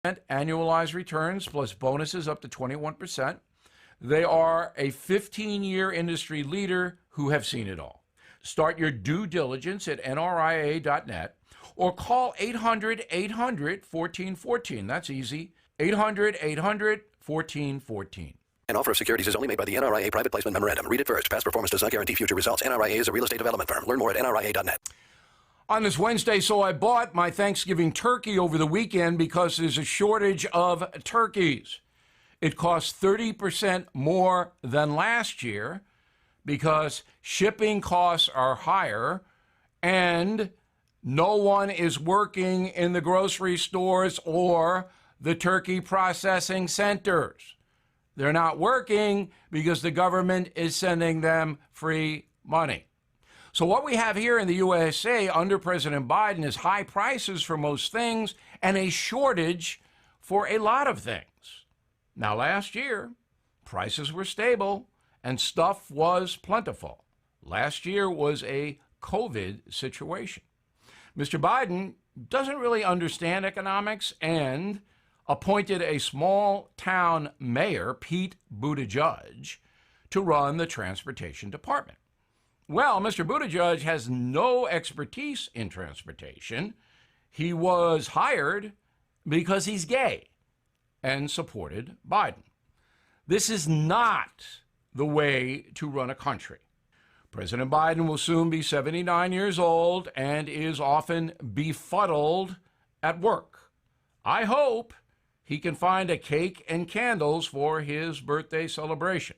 annualized returns plus bonuses up to 21%. They are a 15-year industry leader who have seen it all. Start your due diligence at nria.net or call 800-800-1414. That's easy. 800-800-1414. An offer of securities is only made by the NRIA Private Placement Memorandum. Read it first. Past performance does not guarantee future results. NRIA is a real estate development firm. Learn more at nria.net. On this Wednesday, so I bought my Thanksgiving turkey over the weekend because there's a shortage of turkeys. It costs 30% more than last year because shipping costs are higher and no one is working in the grocery stores or the turkey processing centers. They're not working because the government is sending them free money. So what we have here in the USA under President Biden is high prices for most things and a shortage for a lot of things. Now, last year, prices were stable and stuff was plentiful. Last year was a COVID situation. Mr. Biden doesn't really understand economics and appointed a small town mayor, Pete Buttigieg, to run the transportation department. Well, Mr. Buttigieg has no expertise in transportation. He was hired because he's gay and supported Biden. This is not the way to run a country. President Biden will soon be 79 years old and is often befuddled at work. I hope he can find a cake and candles for his birthday celebration.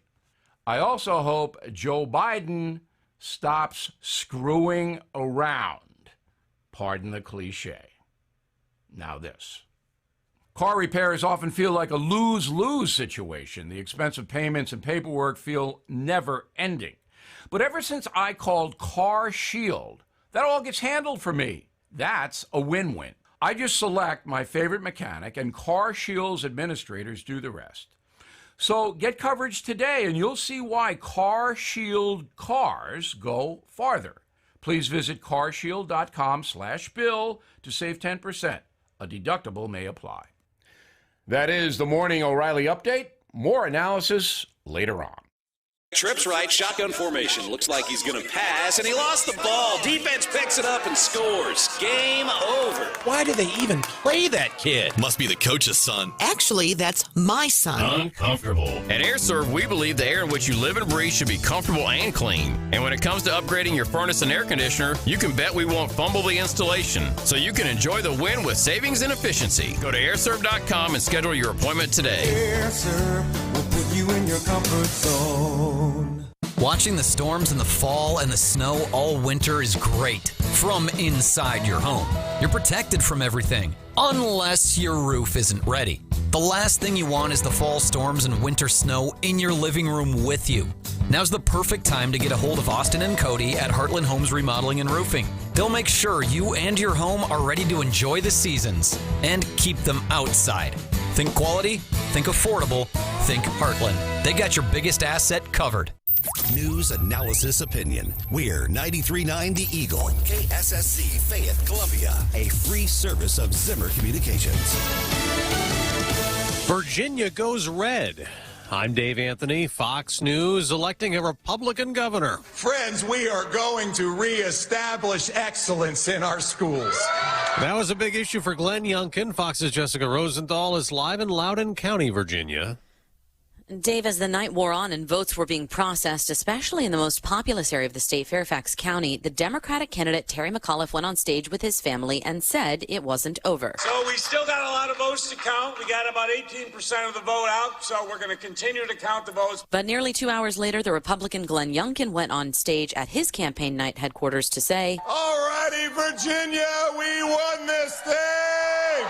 I also hope Joe Biden stops screwing around. Pardon the cliche. Now this. Car repairs often feel like a lose-lose situation. The expensive payments and paperwork feel never-ending. But ever since I called Car Shield, that all gets handled for me. That's a win-win. I just select my favorite mechanic, and Car Shield's administrators do the rest. So get coverage today, and you'll see why Car Shield cars go farther. Please visit carshield.com/bill to save 10%. A deductible may apply. That is the Morning O'Reilly Update. More analysis later on. Trips right, shotgun formation. Looks like he's going to pass, and he lost the ball. Defense picks it up and scores. Game over. Why do they even play that kid? Must be the coach's son. Actually, that's my son. Uncomfortable. At AirServe, we believe the air in which you live and breathe should be comfortable and clean. And when it comes to upgrading your furnace and air conditioner, you can bet we won't fumble the installation, so you can enjoy the win with savings and efficiency. Go to airserve.com and schedule your appointment today. AirServe will put you in your comfort zone. Watching the storms in the fall and the snow all winter is great from inside your home. You're protected from everything, unless your roof isn't ready. The last thing you want is the fall storms and winter snow in your living room with you. Now's the perfect time to get a hold of Austin and Cody at Heartland Homes Remodeling and Roofing. They'll make sure you and your home are ready to enjoy the seasons and keep them outside. Think quality, think affordable, think Heartland. They got your biggest asset covered. News, analysis, opinion. We're 93.9 The Eagle, KSSC, Fayette, Columbia, a free service of Zimmer Communications. Virginia goes red. I'm Dave Anthony. Fox News electing a Republican governor. Friends, we are going to reestablish excellence in our schools. That was a big issue for Glenn Youngkin. Fox's Jessica Rosenthal is live in Loudoun County, Virginia. Dave, as the night wore on and votes were being processed, especially in the most populous area of the state, Fairfax County, the Democratic candidate Terry McAuliffe went on stage with his family and said it wasn't over. So we still got a lot of votes to count. We got about 18% of the vote out, so we're going to continue to count the votes. But nearly 2 hours later, the Republican Glenn Youngkin went on stage at his campaign night headquarters to say, "All righty, Virginia, we won this thing!"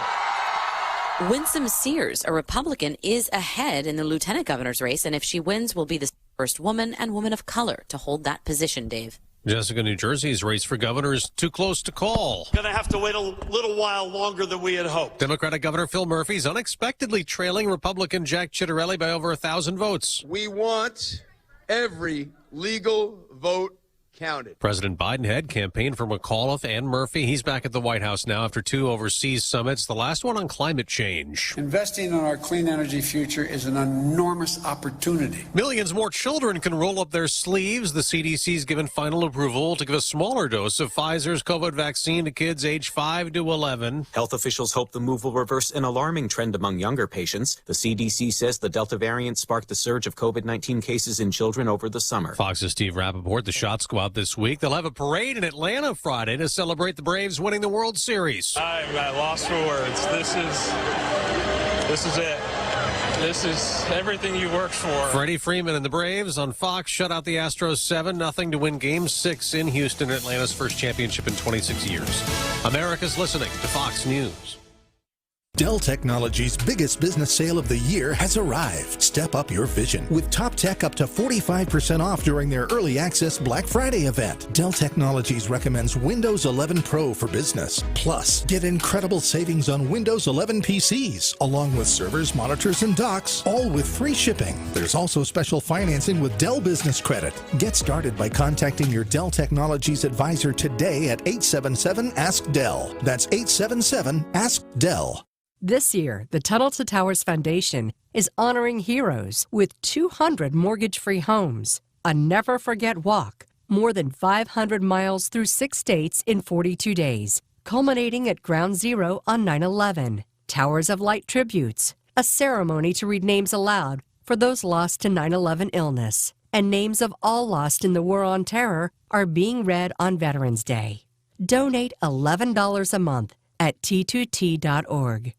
Winsome Sears, a Republican, is ahead in the lieutenant governor's race, and if she wins, will be the first woman and woman of color to hold that position, Dave. Jessica, New Jersey's race for governor is too close to call. Going to have to wait a little while longer than we had hoped. Democratic Governor Phil Murphy's unexpectedly trailing Republican Jack Ciattarelli by over 1,000 votes. We want every legal vote counted. President Biden had campaigned for McAuliffe and Murphy. He's back at the White House now after 2 overseas summits, the last one on climate change. Investing in our clean energy future is an enormous opportunity. Millions more children can roll up their sleeves. The CDC's given final approval to give a smaller dose of Pfizer's COVID vaccine to kids age 5 to 11. Health officials hope the move will reverse an alarming trend among younger patients. The CDC says the Delta variant sparked the surge of COVID-19 cases in children over the summer. Fox's Steve Rappaport, the shots go out this week. They'll have a parade in Atlanta Friday to celebrate the Braves winning the World Series. I'm at loss for words. This is it. This is everything you worked for. Freddie Freeman and the Braves on Fox shut out the Astros 7-0 to win Game 6 in Houston, Atlanta's first championship in 26 years. America's listening to Fox News. Dell Technologies' biggest business sale of the year has arrived. Step up your vision with top tech up to 45% off during their early access Black Friday event. Dell Technologies recommends Windows 11 Pro for business. Plus, get incredible savings on Windows 11 PCs, along with servers, monitors, and docks, all with free shipping. There's also special financing with Dell Business Credit. Get started by contacting your Dell Technologies advisor today at 877-ASK-DELL. That's 877-ASK-DELL. This year, the Tunnel to Towers Foundation is honoring heroes with 200 mortgage-free homes, a never-forget walk, more than 500 miles through 6 states in 42 days, culminating at Ground Zero on 9/11, Towers of Light tributes, a ceremony to read names aloud for those lost to 9/11 illness, and names of all lost in the War on Terror are being read on Veterans Day. Donate $11 a month at T2T.org.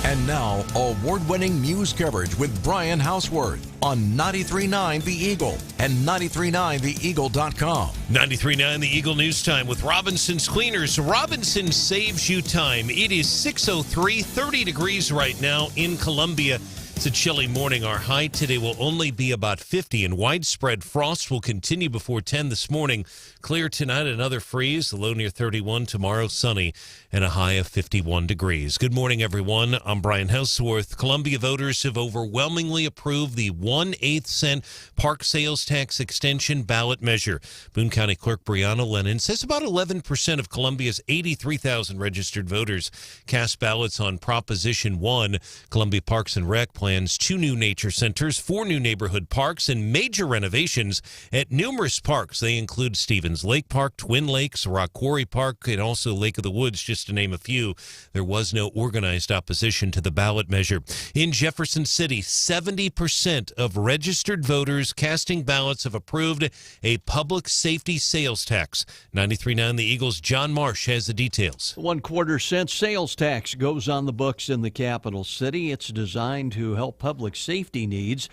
And now, award-winning news coverage with Brian Hauswirth on 93.9 The Eagle and 93.9theeagle.com. 93.9 The Eagle News Time with Robinson's Cleaners. Robinson saves you time. It is 6:03, 30 degrees right now in Columbia. It's a chilly morning. Our high today will only be about 50, and widespread frost will continue before 10 this morning. Clear tonight, another freeze, the low near 31. Tomorrow, sunny, and a high of 51 degrees. Good morning, everyone. I'm Brian Hauswirth. Columbia voters have overwhelmingly approved the 1/8 cent park sales tax extension ballot measure. Boone County Clerk Brianna Lennon says about 11% of Columbia's 83,000 registered voters cast ballots on Proposition 1. Columbia Parks and Rec plans 2 new nature centers, 4 new neighborhood parks, and major renovations at numerous parks. They include Stevens Lake Park, Twin Lakes, Rock Quarry Park, and also Lake of the Woods, just to name a few. There was no organized opposition to the ballot measure. In Jefferson City, 70% of registered voters casting ballots have approved a public safety sales tax. 93.9 The Eagle's John Marsh has the details. 1/4 cent sales tax goes on the books in the capital city. It's designed to help public safety needs.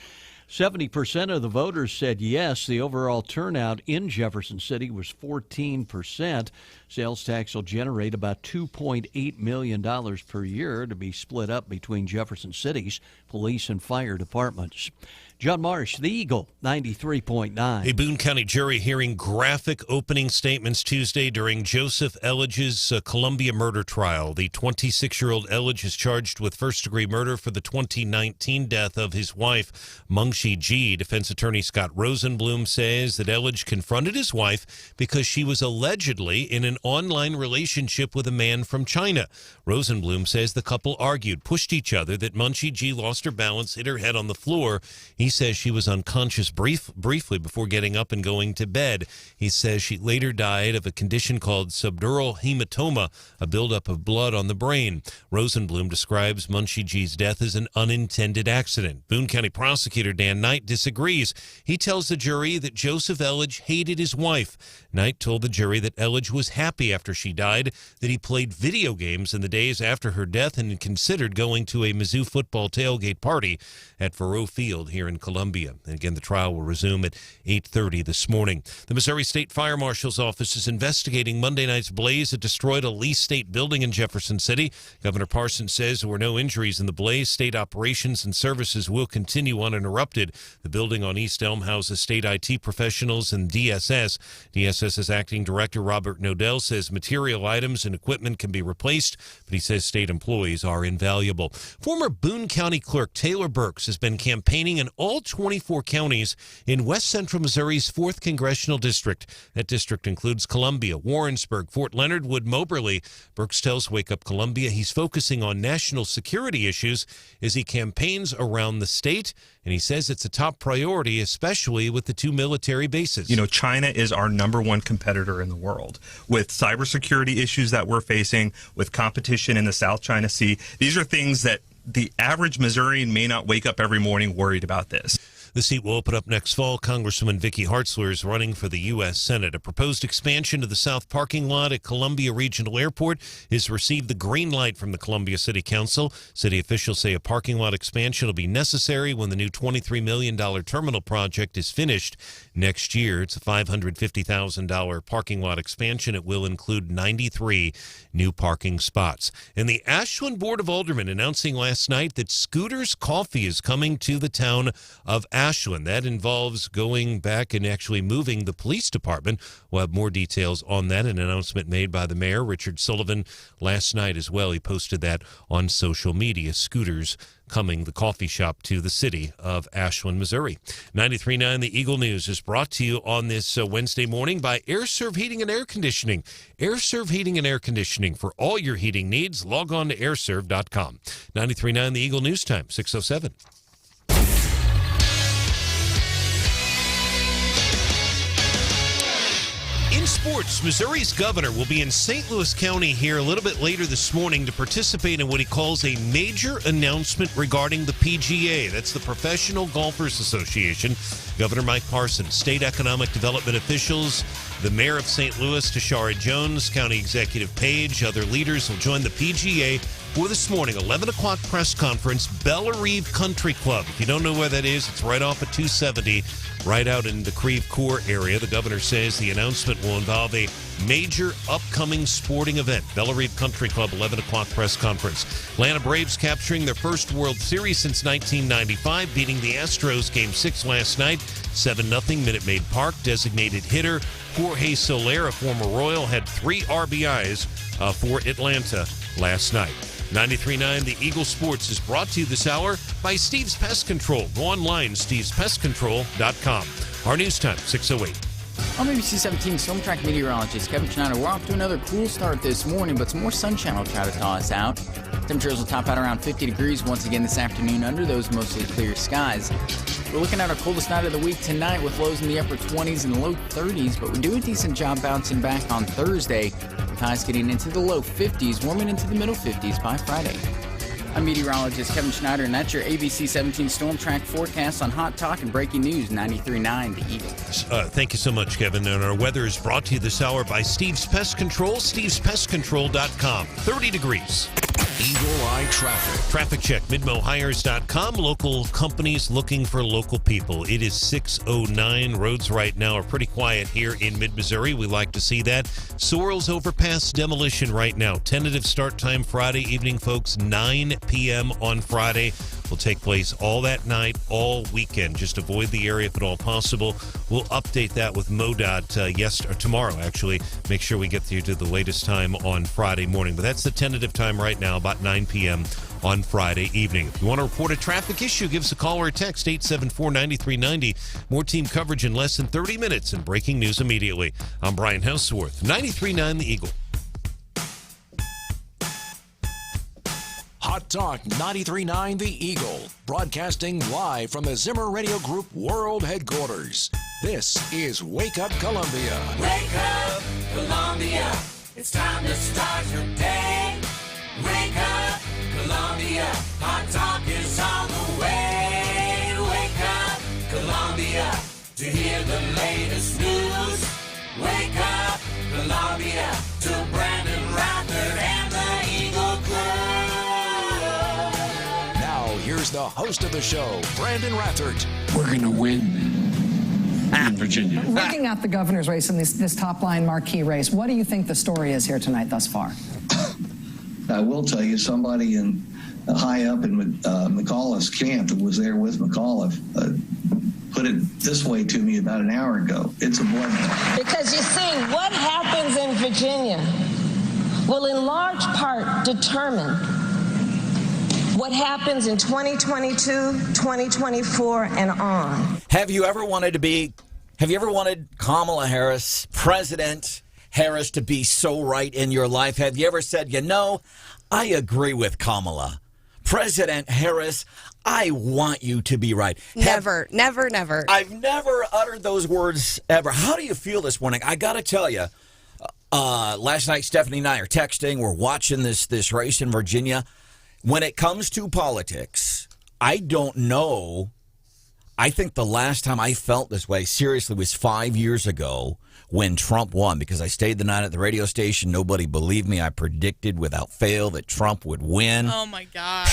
70% of the voters said yes. The overall turnout in Jefferson City was 14%. Sales tax will generate about $2.8 million per year to be split up between Jefferson City's police and fire departments. John Marsh, The Eagle, 93.9. A Boone County jury hearing graphic opening statements Tuesday during Joseph Elledge's Columbia murder trial. The 26-year-old Elledge is charged with first-degree murder for the 2019 death of his wife, Mungshi G. Defense attorney Scott Rosenblum says that Elledge confronted his wife because she was allegedly in an online relationship with a man from China. Rosenblum says the couple argued, pushed each other, that Mungshi G lost her balance, hit her head on the floor. He says she was unconscious briefly before getting up and going to bed. He says she later died of a condition called subdural hematoma, a buildup of blood on the brain. Rosenblum describes Mungshi G's death as an unintended accident. Boone County prosecutor Dan Knight disagrees. He tells the jury that Joseph Elledge hated his wife. Knight told the jury that Elledge was happy after she died, that he played video games in the days after her death, and considered going to a Mizzou football tailgate party at Faroe Field here in Columbia. And again, the trial will resume at 8:30 this morning. The Missouri State Fire Marshal's Office is investigating Monday night's blaze that destroyed a Lee State building in Jefferson City. Governor Parsons says there were no injuries in the blaze. State operations and services will continue uninterrupted. The building on East Elm houses state IT professionals and DSS. DSS's acting director, Robert Nodell, says material items and equipment can be replaced, but he says state employees are invaluable. Former Boone County Clerk Taylor Burks has been campaigning in all all 24 counties in west central Missouri's 4th Congressional District. That district includes Columbia, Warrensburg, Fort Leonard Wood, Moberly. Brooks tells Wake Up Columbia he's focusing on national security issues as he campaigns around the state, and he says it's a top priority, especially with the 2 military bases. You know, China is our number one competitor in the world. With cybersecurity issues that we're facing, with competition in the South China Sea, these are things that the average Missourian may not wake up every morning worried about this. The seat will open up next fall. Congresswoman Vicky Hartzler is running for the U.S. Senate. A proposed expansion of the south parking lot at Columbia Regional Airport has received the green light from the Columbia City Council. City officials say a parking lot expansion will be necessary when the new $23 million terminal project is finished next year. It's a $550,000 parking lot expansion. It will include 93 new parking spots. And the Ashland Board of Aldermen announcing last night that Scooter's Coffee is coming to the town of Ashland. That involves going back and actually moving the police department. We'll have more details on that. An announcement made by the mayor, Richard Sullivan, last night as well. He posted that on social media. Scooters coming, the coffee shop, to the city of Ashland, Missouri. 93.9 The Eagle News is brought to you on this Wednesday morning by AirServe Heating and Air Conditioning. AirServe Heating and Air Conditioning. For all your heating needs, log on to airserve.com. 93.9 The Eagle News Time, 6:07. In sports, Missouri's governor will be in St. Louis County here a little bit later this morning to participate in what he calls a major announcement regarding the PGA. That's the Professional Golfers Association. Governor Mike Parson, state economic development officials, the mayor of St. Louis, Tashara Jones, County Executive Page, other leaders will join the PGA for this morning, 11 o'clock press conference, Bellerive Country Club. If you don't know where that is, it's right off at 270, right out in the Creve Coeur area. The governor says the announcement will involve a major upcoming sporting event. Bellerive Country Club, 11 o'clock press conference. Atlanta Braves capturing their first World Series since 1995, beating the Astros Game 6 last night, 7-0, Minute Maid Park. Designated hitter Jorge Soler, a former Royal, had 3 RBIs for Atlanta last night. 93.9 The Eagle Sports is brought to you this hour by Steve's Pest Control. Go online, stevespestcontrol.com. Our news time, 6:08. I'm ABC 17 Storm Track meteorologist Kevin Schneider. We're off to another cool start this morning, but some more sunshine will try to thaw us out. Temperatures will top out around 50 degrees once again this afternoon under those mostly clear skies. We're looking at our coldest night of the week tonight with lows in the upper 20s and low 30s, but we do a decent job bouncing back on Thursday with highs getting into the low 50s, warming into the middle 50s by Friday. I'm meteorologist Kevin Schneider, and that's your ABC 17 Storm Track forecast on Hot Talk and Breaking News 93.9 The Eagle. Thank you so much, Kevin. And our weather is brought to you this hour by Steve's Pest Control, stevespestcontrol.com. 30 degrees. Eagle Eye Traffic. Traffic check, midmohires.com. Local companies looking for local people. It is 6:09. Roads right now are pretty quiet here in mid-Missouri. We like to see that. Sorrells Overpass demolition right now. Tentative start time Friday evening, folks, 9 p.m. on Friday. Will take place all that night, all weekend. Just avoid the area if at all possible. We'll update that with MoDOT tomorrow, actually. Make sure we get you to the latest time on Friday morning. But that's the tentative time right now, about 9 p.m. on Friday evening. If you want to report a traffic issue, give us a call or a text, 874-9390. More team coverage in less than 30 minutes and breaking news immediately. I'm Brian Hauswirth, 93.9 The Eagle. Hot Talk 93.9 The Eagle, broadcasting live from the Zimmer Radio Group World Headquarters. This is Wake Up Columbia. Wake up, Columbia. It's time to start your day. Wake up, Columbia. Hot Talk is on the way. Wake up, Columbia. To hear the latest news. Wake up, Columbia. To Branden, Rathert, and the Eagle Crew. Here's the host of the show, Branden Rathert. We're going to win in Virginia. Looking at the governor's race and this top-line marquee race, what do you think the story is here tonight thus far? I will tell you, somebody high up in McAuliffe's camp that was there with McAuliffe put it this way to me about an hour ago. It's a bloodbath. Because you see, what happens in Virginia will in large part determine what what happens in 2022, 2024, and on. Have you ever wanted Kamala Harris, President Harris, to be so right in your life? Have you ever said, I agree with Kamala? President Harris, I want you to be right. Never. I've never uttered those words ever. How do you feel this morning? I got to tell you, last night Stephanie and I are texting. We're watching this race in Virginia. When it comes to politics, I don't know. I think the last time I felt this way, seriously, was 5 years ago when Trump won, because I stayed the night at the radio station. Nobody believed me. I predicted without fail that Trump would win. Oh, my God.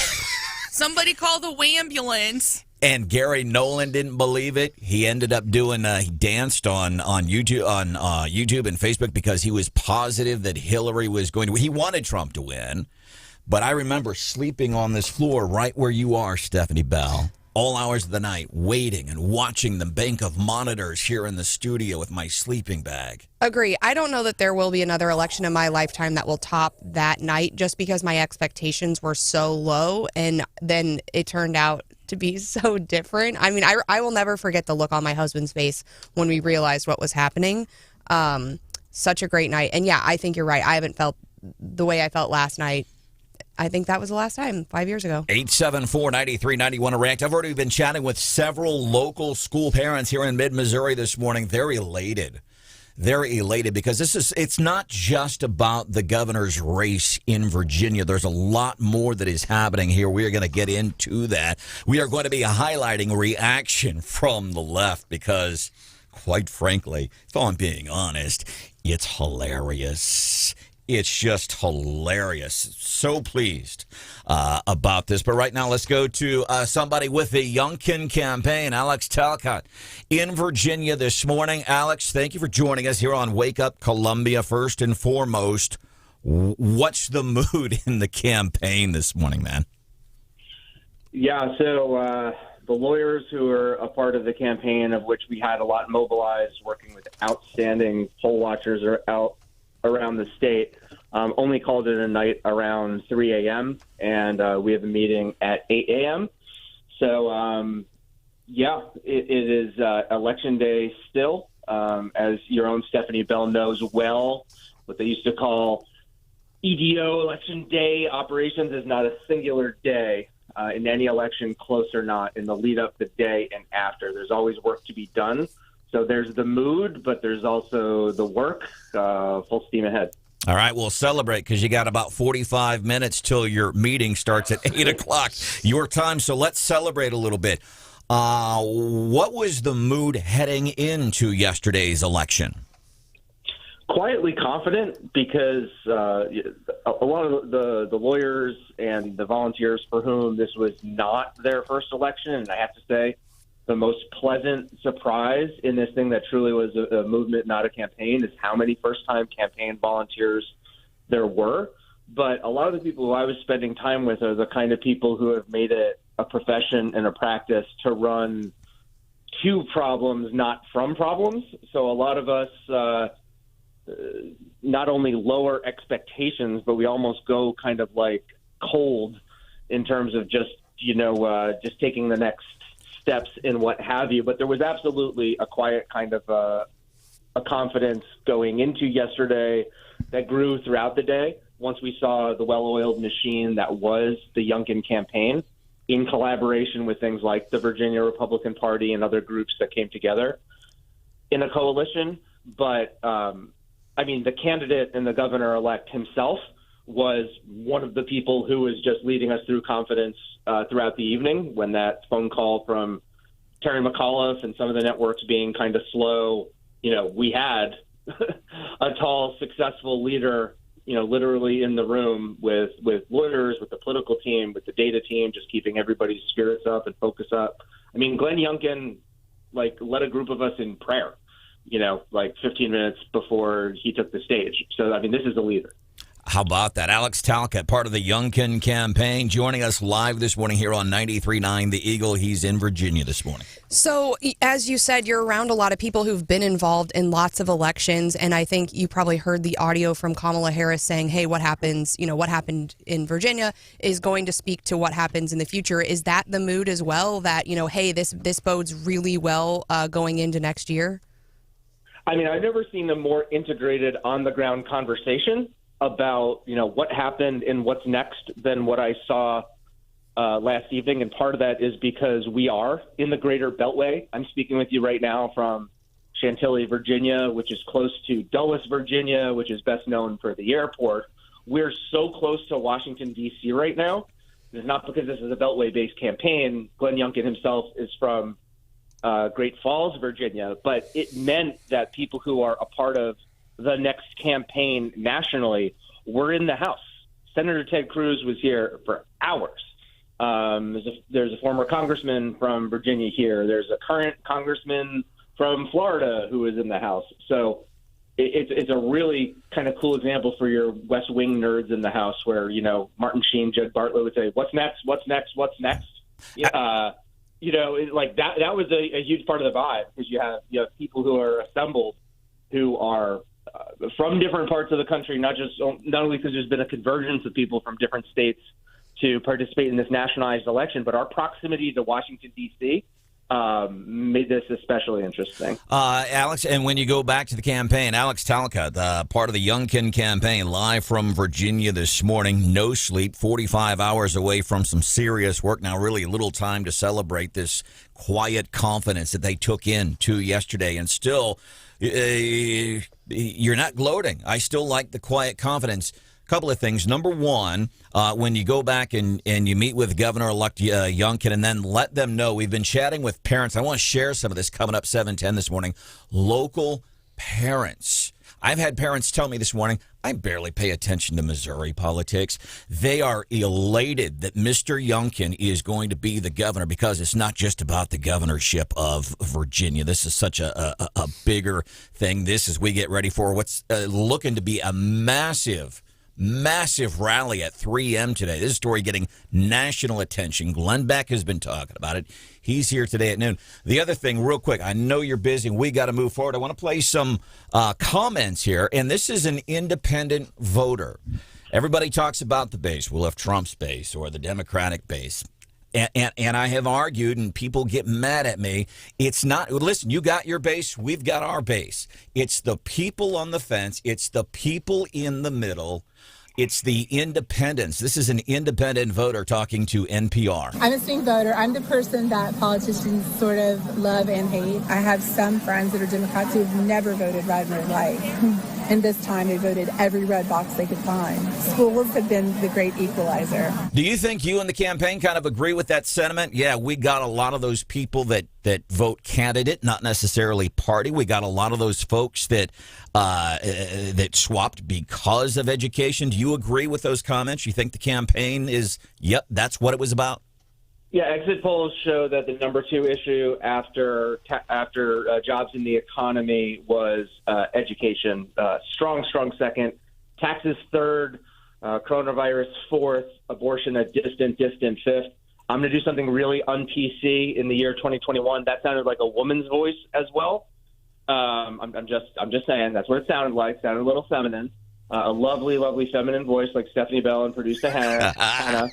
Somebody call the ambulance. And Gary Nolan didn't believe it. He ended up he danced on YouTube and Facebook because he was positive that Hillary was going to win. He wanted Trump to win. But I remember sleeping on this floor right where you are, Stephanie Bell, all hours of the night, waiting and watching the bank of monitors here in the studio with my sleeping bag. Agree. I don't know that there will be another election in my lifetime that will top that night, just because my expectations were so low, and then it turned out to be so different. I mean, I will never forget the look on my husband's face when we realized what was happening. Such a great night. And yeah, I think you're right. I haven't felt the way I felt last night. I think that was the last time, 5 years ago. 874-9390 to react. I've already been chatting with several local school parents here in mid-Missouri this morning. They're elated. They're elated because it's not just about the governor's race in Virginia. There's a lot more that is happening here. We are going to get into that. We are going to be highlighting reaction from the left because, quite frankly, if I'm being honest, it's hilarious. It's just hilarious. So pleased about this. But right now, let's go to somebody with the Youngkin campaign, Alex Talcott, in Virginia this morning. Alex, thank you for joining us here on Wake Up Columbia. First and foremost, what's the mood in the campaign this morning, man? Yeah, so the lawyers who are a part of the campaign, of which we had a lot mobilized, working with outstanding poll watchers out around the state, only called it a night around 3 a.m., and we have a meeting at 8 a.m. So, it is Election Day still. As your own Stephanie Bell knows well, what they used to call EDO, Election Day operations, is not a singular day in any election, close or not, in the lead up, the day, and after. There's always work to be done. So there's the mood, but there's also the work, full steam ahead. All right, we'll celebrate because you got about 45 minutes till your meeting starts at 8 o'clock your time. So let's celebrate a little bit. What was the mood heading into yesterday's election? Quietly confident, because a lot of the lawyers and the volunteers for whom this was not their first election, and I have to say, the most pleasant surprise in this thing that truly was a movement, not a campaign, is how many first-time campaign volunteers there were. But a lot of the people who I was spending time with are the kind of people who have made it a profession and a practice to run to problems, not from problems. So a lot of us not only lower expectations, but we almost go kind of like cold in terms of just taking the next steps and what have you. But there was absolutely a quiet kind of a confidence going into yesterday that grew throughout the day once we saw the well-oiled machine that was the Youngkin campaign, in collaboration with things like the Virginia Republican Party and other groups that came together in a coalition. But the candidate and the governor-elect himself was one of the people who was just leading us through confidence throughout the evening, when that phone call from Terry McAuliffe and some of the networks being kind of slow, we had a tall, successful leader, literally in the room with lawyers, with the political team, with the data team, just keeping everybody's spirits up and focus up. I mean, Glenn Youngkin, led a group of us in prayer, 15 minutes before he took the stage. So, this is a leader. How about that? Alex Talcott, part of the Youngkin campaign, joining us live this morning here on 93.9 The Eagle. He's in Virginia this morning. So, as you said, you're around a lot of people who've been involved in lots of elections, and I think you probably heard the audio from Kamala Harris saying, hey, what happened in Virginia is going to speak to what happens in the future. Is that the mood as well, that, hey, this bodes really well going into next year? I mean, I've never seen a more integrated on-the-ground conversation about, what happened and what's next than what I saw last evening. And part of that is because we are in the greater Beltway. I'm speaking with you right now from Chantilly, Virginia, which is close to Dulles, Virginia, which is best known for the airport. We're so close to Washington, D.C. right now. It's not because this is a Beltway-based campaign. Glenn Youngkin himself is from Great Falls, Virginia, but it meant that people who are a part of the next campaign nationally were in the House. Senator Ted Cruz was here for hours. There's a former congressman from Virginia here. There's a current congressman from Florida who is in the House. So it's a really kind of cool example for your West Wing nerds in the House where, Martin Sheen, Judge Bartlett would say, what's next, what's next, what's next? That was a huge part of the vibe, because you have people who are assembled who are from different parts of the country, not only because there's been a convergence of people from different states to participate in this nationalized election, but our proximity to Washington, D.C. Made this especially interesting. Alex, and when you go back to the campaign, Alex Talcott, part of the Youngkin campaign, live from Virginia this morning, no sleep, 45 hours away from some serious work. Now, really little time to celebrate this quiet confidence that they took into yesterday, and still, you're not gloating. I still like the quiet confidence. Couple of things. Number one, when you go back and you meet with Governor-elect Youngkin and then let them know, we've been chatting with parents. I want to share some of this coming up 7:10 this morning. Local parents. I've had parents tell me this morning, I barely pay attention to Missouri politics. They are elated that Mr. Youngkin is going to be the governor, because it's not just about the governorship of Virginia. This is such a bigger thing. This, as we get ready for what's looking to be a massive rally at 3 a.m. today. This story getting national attention. Glenn Beck has been talking about it. He's here today at noon. The other thing, real quick, I know you're busy and we got to move forward. I want to play some comments here, and this is an independent voter. Everybody talks about the base. We'll have Trump's base or the Democratic base. And I have argued, and people get mad at me, it's not, listen, you got your base, we've got our base. It's the people on the fence. It's the people in the middle. It's the independents. This is an independent voter talking to NPR. I'm a swing voter. I'm the person that politicians sort of love and hate. I have some friends that are Democrats who have never voted red in their life. And this time they voted every red box they could find. Schools have been the great equalizer. Do you think you and the campaign kind of agree with that sentiment? Yeah, we got a lot of those people that vote candidate, not necessarily party. We got a lot of those folks that swapped because of education. Do you agree with those comments? You think the campaign is, yep, that's what it was about? Yeah, exit polls show that the number two issue after jobs in the economy was education. Strong second. Taxes third. Coronavirus fourth. Abortion a distant fifth. I'm going to do something really un-PC in the year 2021. That sounded like a woman's voice as well. I'm just saying that's what it sounded like. Sounded a little feminine. A lovely feminine voice like Stephanie Bell and producer Hannah.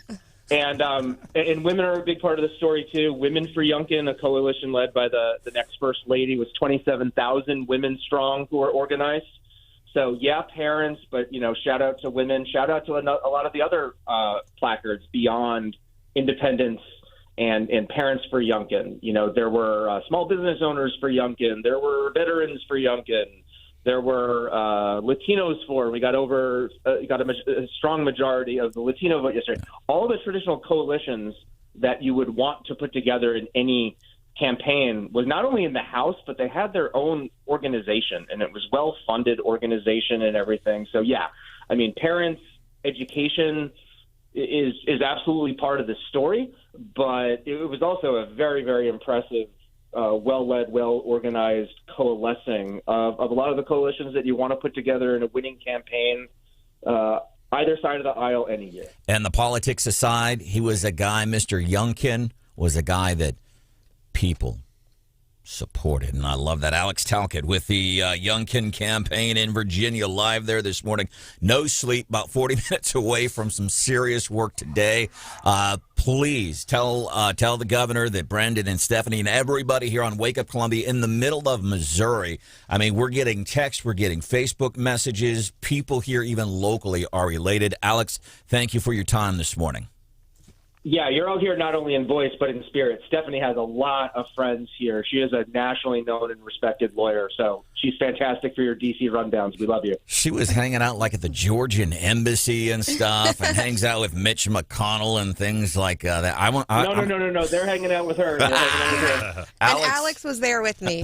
And women are a big part of the story, too. Women for Youngkin, a coalition led by the next First Lady, was 27,000 women strong who are organized. So, yeah, parents, but, shout out to women. Shout out to a lot of the other placards beyond independents and Parents for Youngkin. There were small business owners for Youngkin. There were veterans for Youngkin. There were Latinos for. We got a strong majority of the Latino vote yesterday. All the traditional coalitions that you would want to put together in any campaign was not only in the House, but they had their own organization, and it was well-funded organization and everything. So, yeah, I mean, parents, education is absolutely part of the story, but it was also a very, very impressive well-led, well-organized coalescing of a lot of the coalitions that you want to put together in a winning campaign. either side of the aisle any year. And the politics aside, he was a guy, Mr. Youngkin, was a guy that people supported. And I love that. Alex Talcott with the Youngkin campaign in Virginia live there this morning. No sleep, about 40 minutes away from some serious work today. Please tell the governor that Branden and Stephanie and everybody here on Wake Up Columbia in the middle of Missouri. I mean, we're getting texts, we're getting Facebook messages. People here, even locally, are related. Alex, thank you for your time this morning. Yeah, you're out here not only in voice but in spirit. Stephanie has a lot of friends here. She is a nationally known and respected lawyer, so she's fantastic for your D.C. rundowns. We love you. She was hanging out like at the Georgian embassy and stuff, and hangs out with Mitch McConnell and things like that. No. They're hanging out with her. Alex was there with me.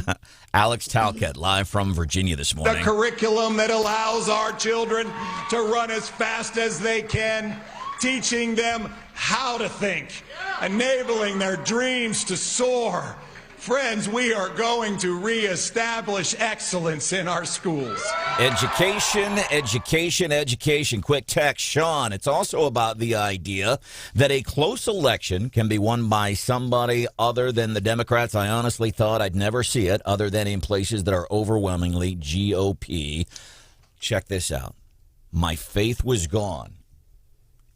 Alex Talcott, live from Virginia this morning. The curriculum that allows our children to run as fast as they can, teaching them how to think, enabling their dreams to soar. Friends, we are going to reestablish excellence in our schools. Education, education, education. Quick text, Sean. It's also about the idea that a close election can be won by somebody other than the Democrats. I honestly thought I'd never see it other than in places that are overwhelmingly GOP. Check this out. My faith was gone.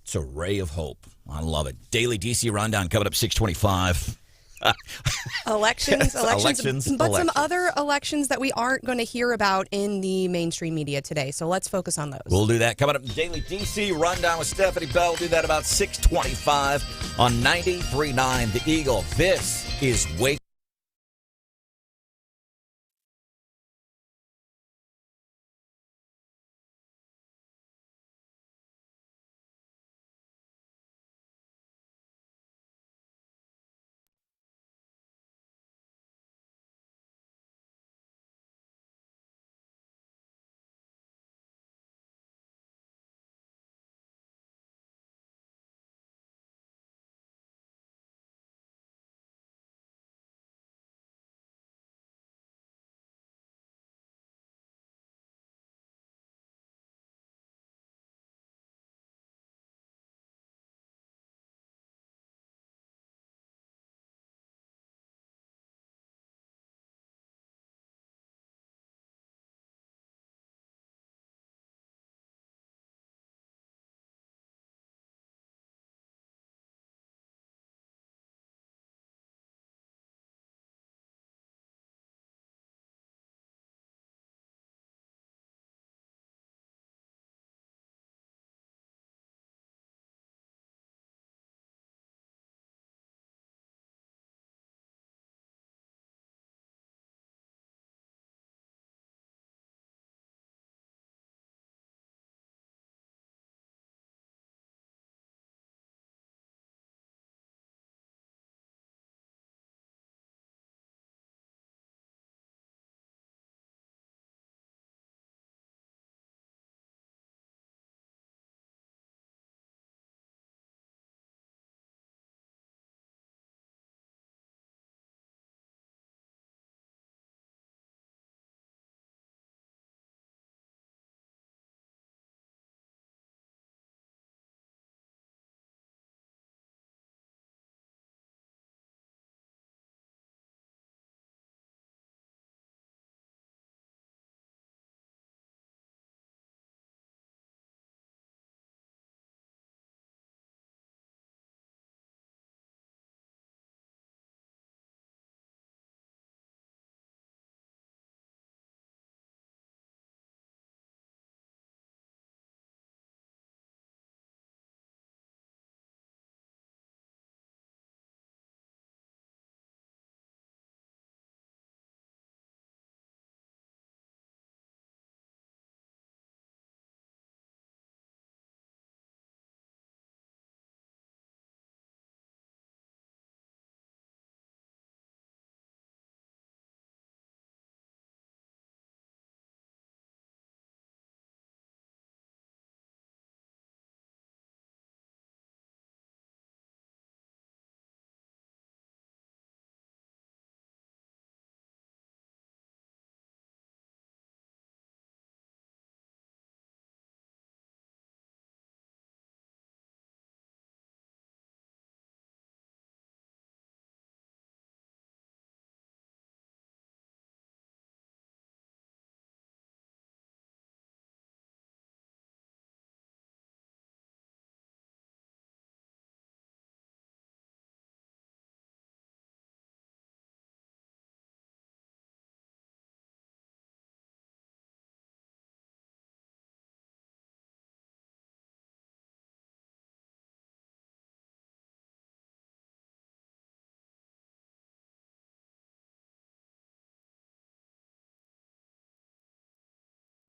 It's a ray of hope. I love it. Daily DC Rundown coming up 625. Elections, but elections. some other elections that we aren't going to hear about in the mainstream media today. So let's focus on those. We'll do that. Coming up, Daily DC Rundown with Stephanie Bell. We'll do that about 625 on 93.9 The Eagle. This is Wake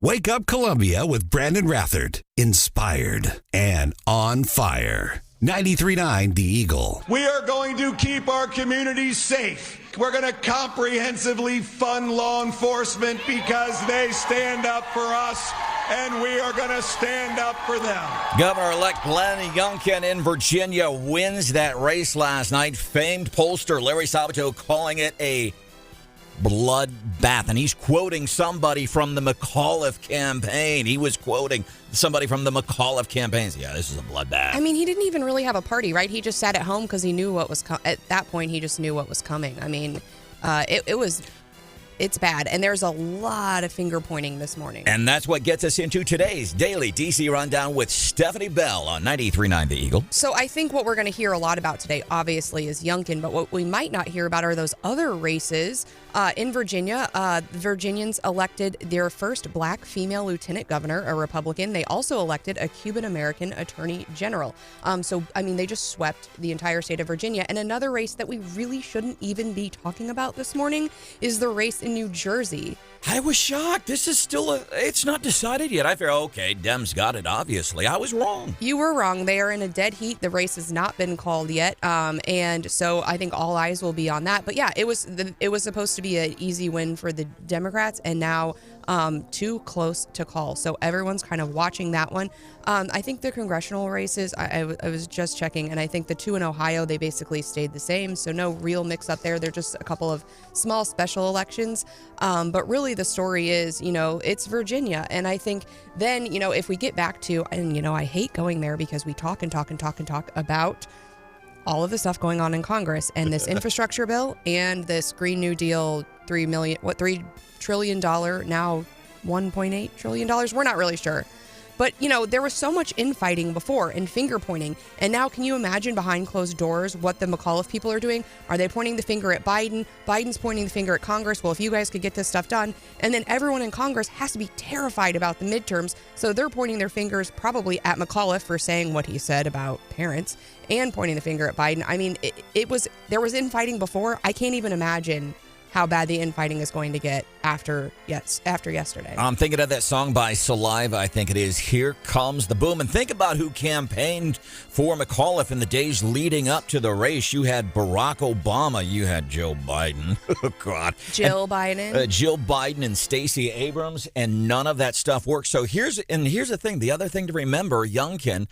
Wake Up Columbia with Branden Rathert. Inspired and on fire. 93.9 The Eagle. We are going to keep our communities safe. We're going to comprehensively fund law enforcement because they stand up for us, and we are going to stand up for them. Governor-elect Glenn Youngkin in Virginia wins that race last night. Famed pollster Larry Sabato calling it a bloodbath, and he's quoting somebody from the McAuliffe campaign. He was quoting somebody from the McAuliffe campaign. Yeah, this is a bloodbath. I mean, he didn't even really have a party, right? He just sat at home because he knew what was at that point. He just knew what was coming. I mean, it's bad, and there's a lot of finger pointing this morning. And that's what gets us into today's Daily DC Rundown with Stephanie Bell on 93.9 The Eagle. So I think what we're going to hear a lot about today, obviously, is Youngkin, but what we might not hear about are those other races. In Virginia, Virginians elected their first black female lieutenant governor, a Republican. They also elected a Cuban-American attorney general. They just swept the entire state of Virginia. And another race that we really shouldn't even be talking about this morning is the race in New Jersey. I was shocked. This is still it's not decided yet. I figured, okay, Dems got it, obviously. I was wrong. You were wrong. They are in a dead heat. The race has not been called yet. And so I think all eyes will be on that. But yeah, it was supposed to be an easy win for the Democrats, and now too close to call. So everyone's kind of watching that one. I think the congressional races, I was just checking, and I think the two in Ohio, they basically stayed the same. So no real mix up there. They're just a couple of small special elections. But really the story is, it's Virginia. And I think then, if we get back to, and, I hate going there because we talk about all of the stuff going on in Congress and this infrastructure bill and this Green New Deal, $3 trillion, now $1.8 trillion. We're not really sure. But, there was so much infighting before and finger pointing. And now can you imagine behind closed doors what the McAuliffe people are doing? Are they pointing the finger at Biden? Biden's pointing the finger at Congress. Well, if you guys could get this stuff done. And then everyone in Congress has to be terrified about the midterms. So they're pointing their fingers probably at McAuliffe for saying what he said about parents and pointing the finger at Biden. I mean, there was infighting before. I can't even imagine how bad the infighting is going to get after yesterday. I'm thinking of that song by Saliva. I think it is Here Comes the Boom. And think about who campaigned for McAuliffe in the days leading up to the race. You had Barack Obama. You had Joe Biden. Oh, God. Jill Biden and Stacey Abrams. And none of that stuff worked. So here's the thing. The other thing to remember, Youngkin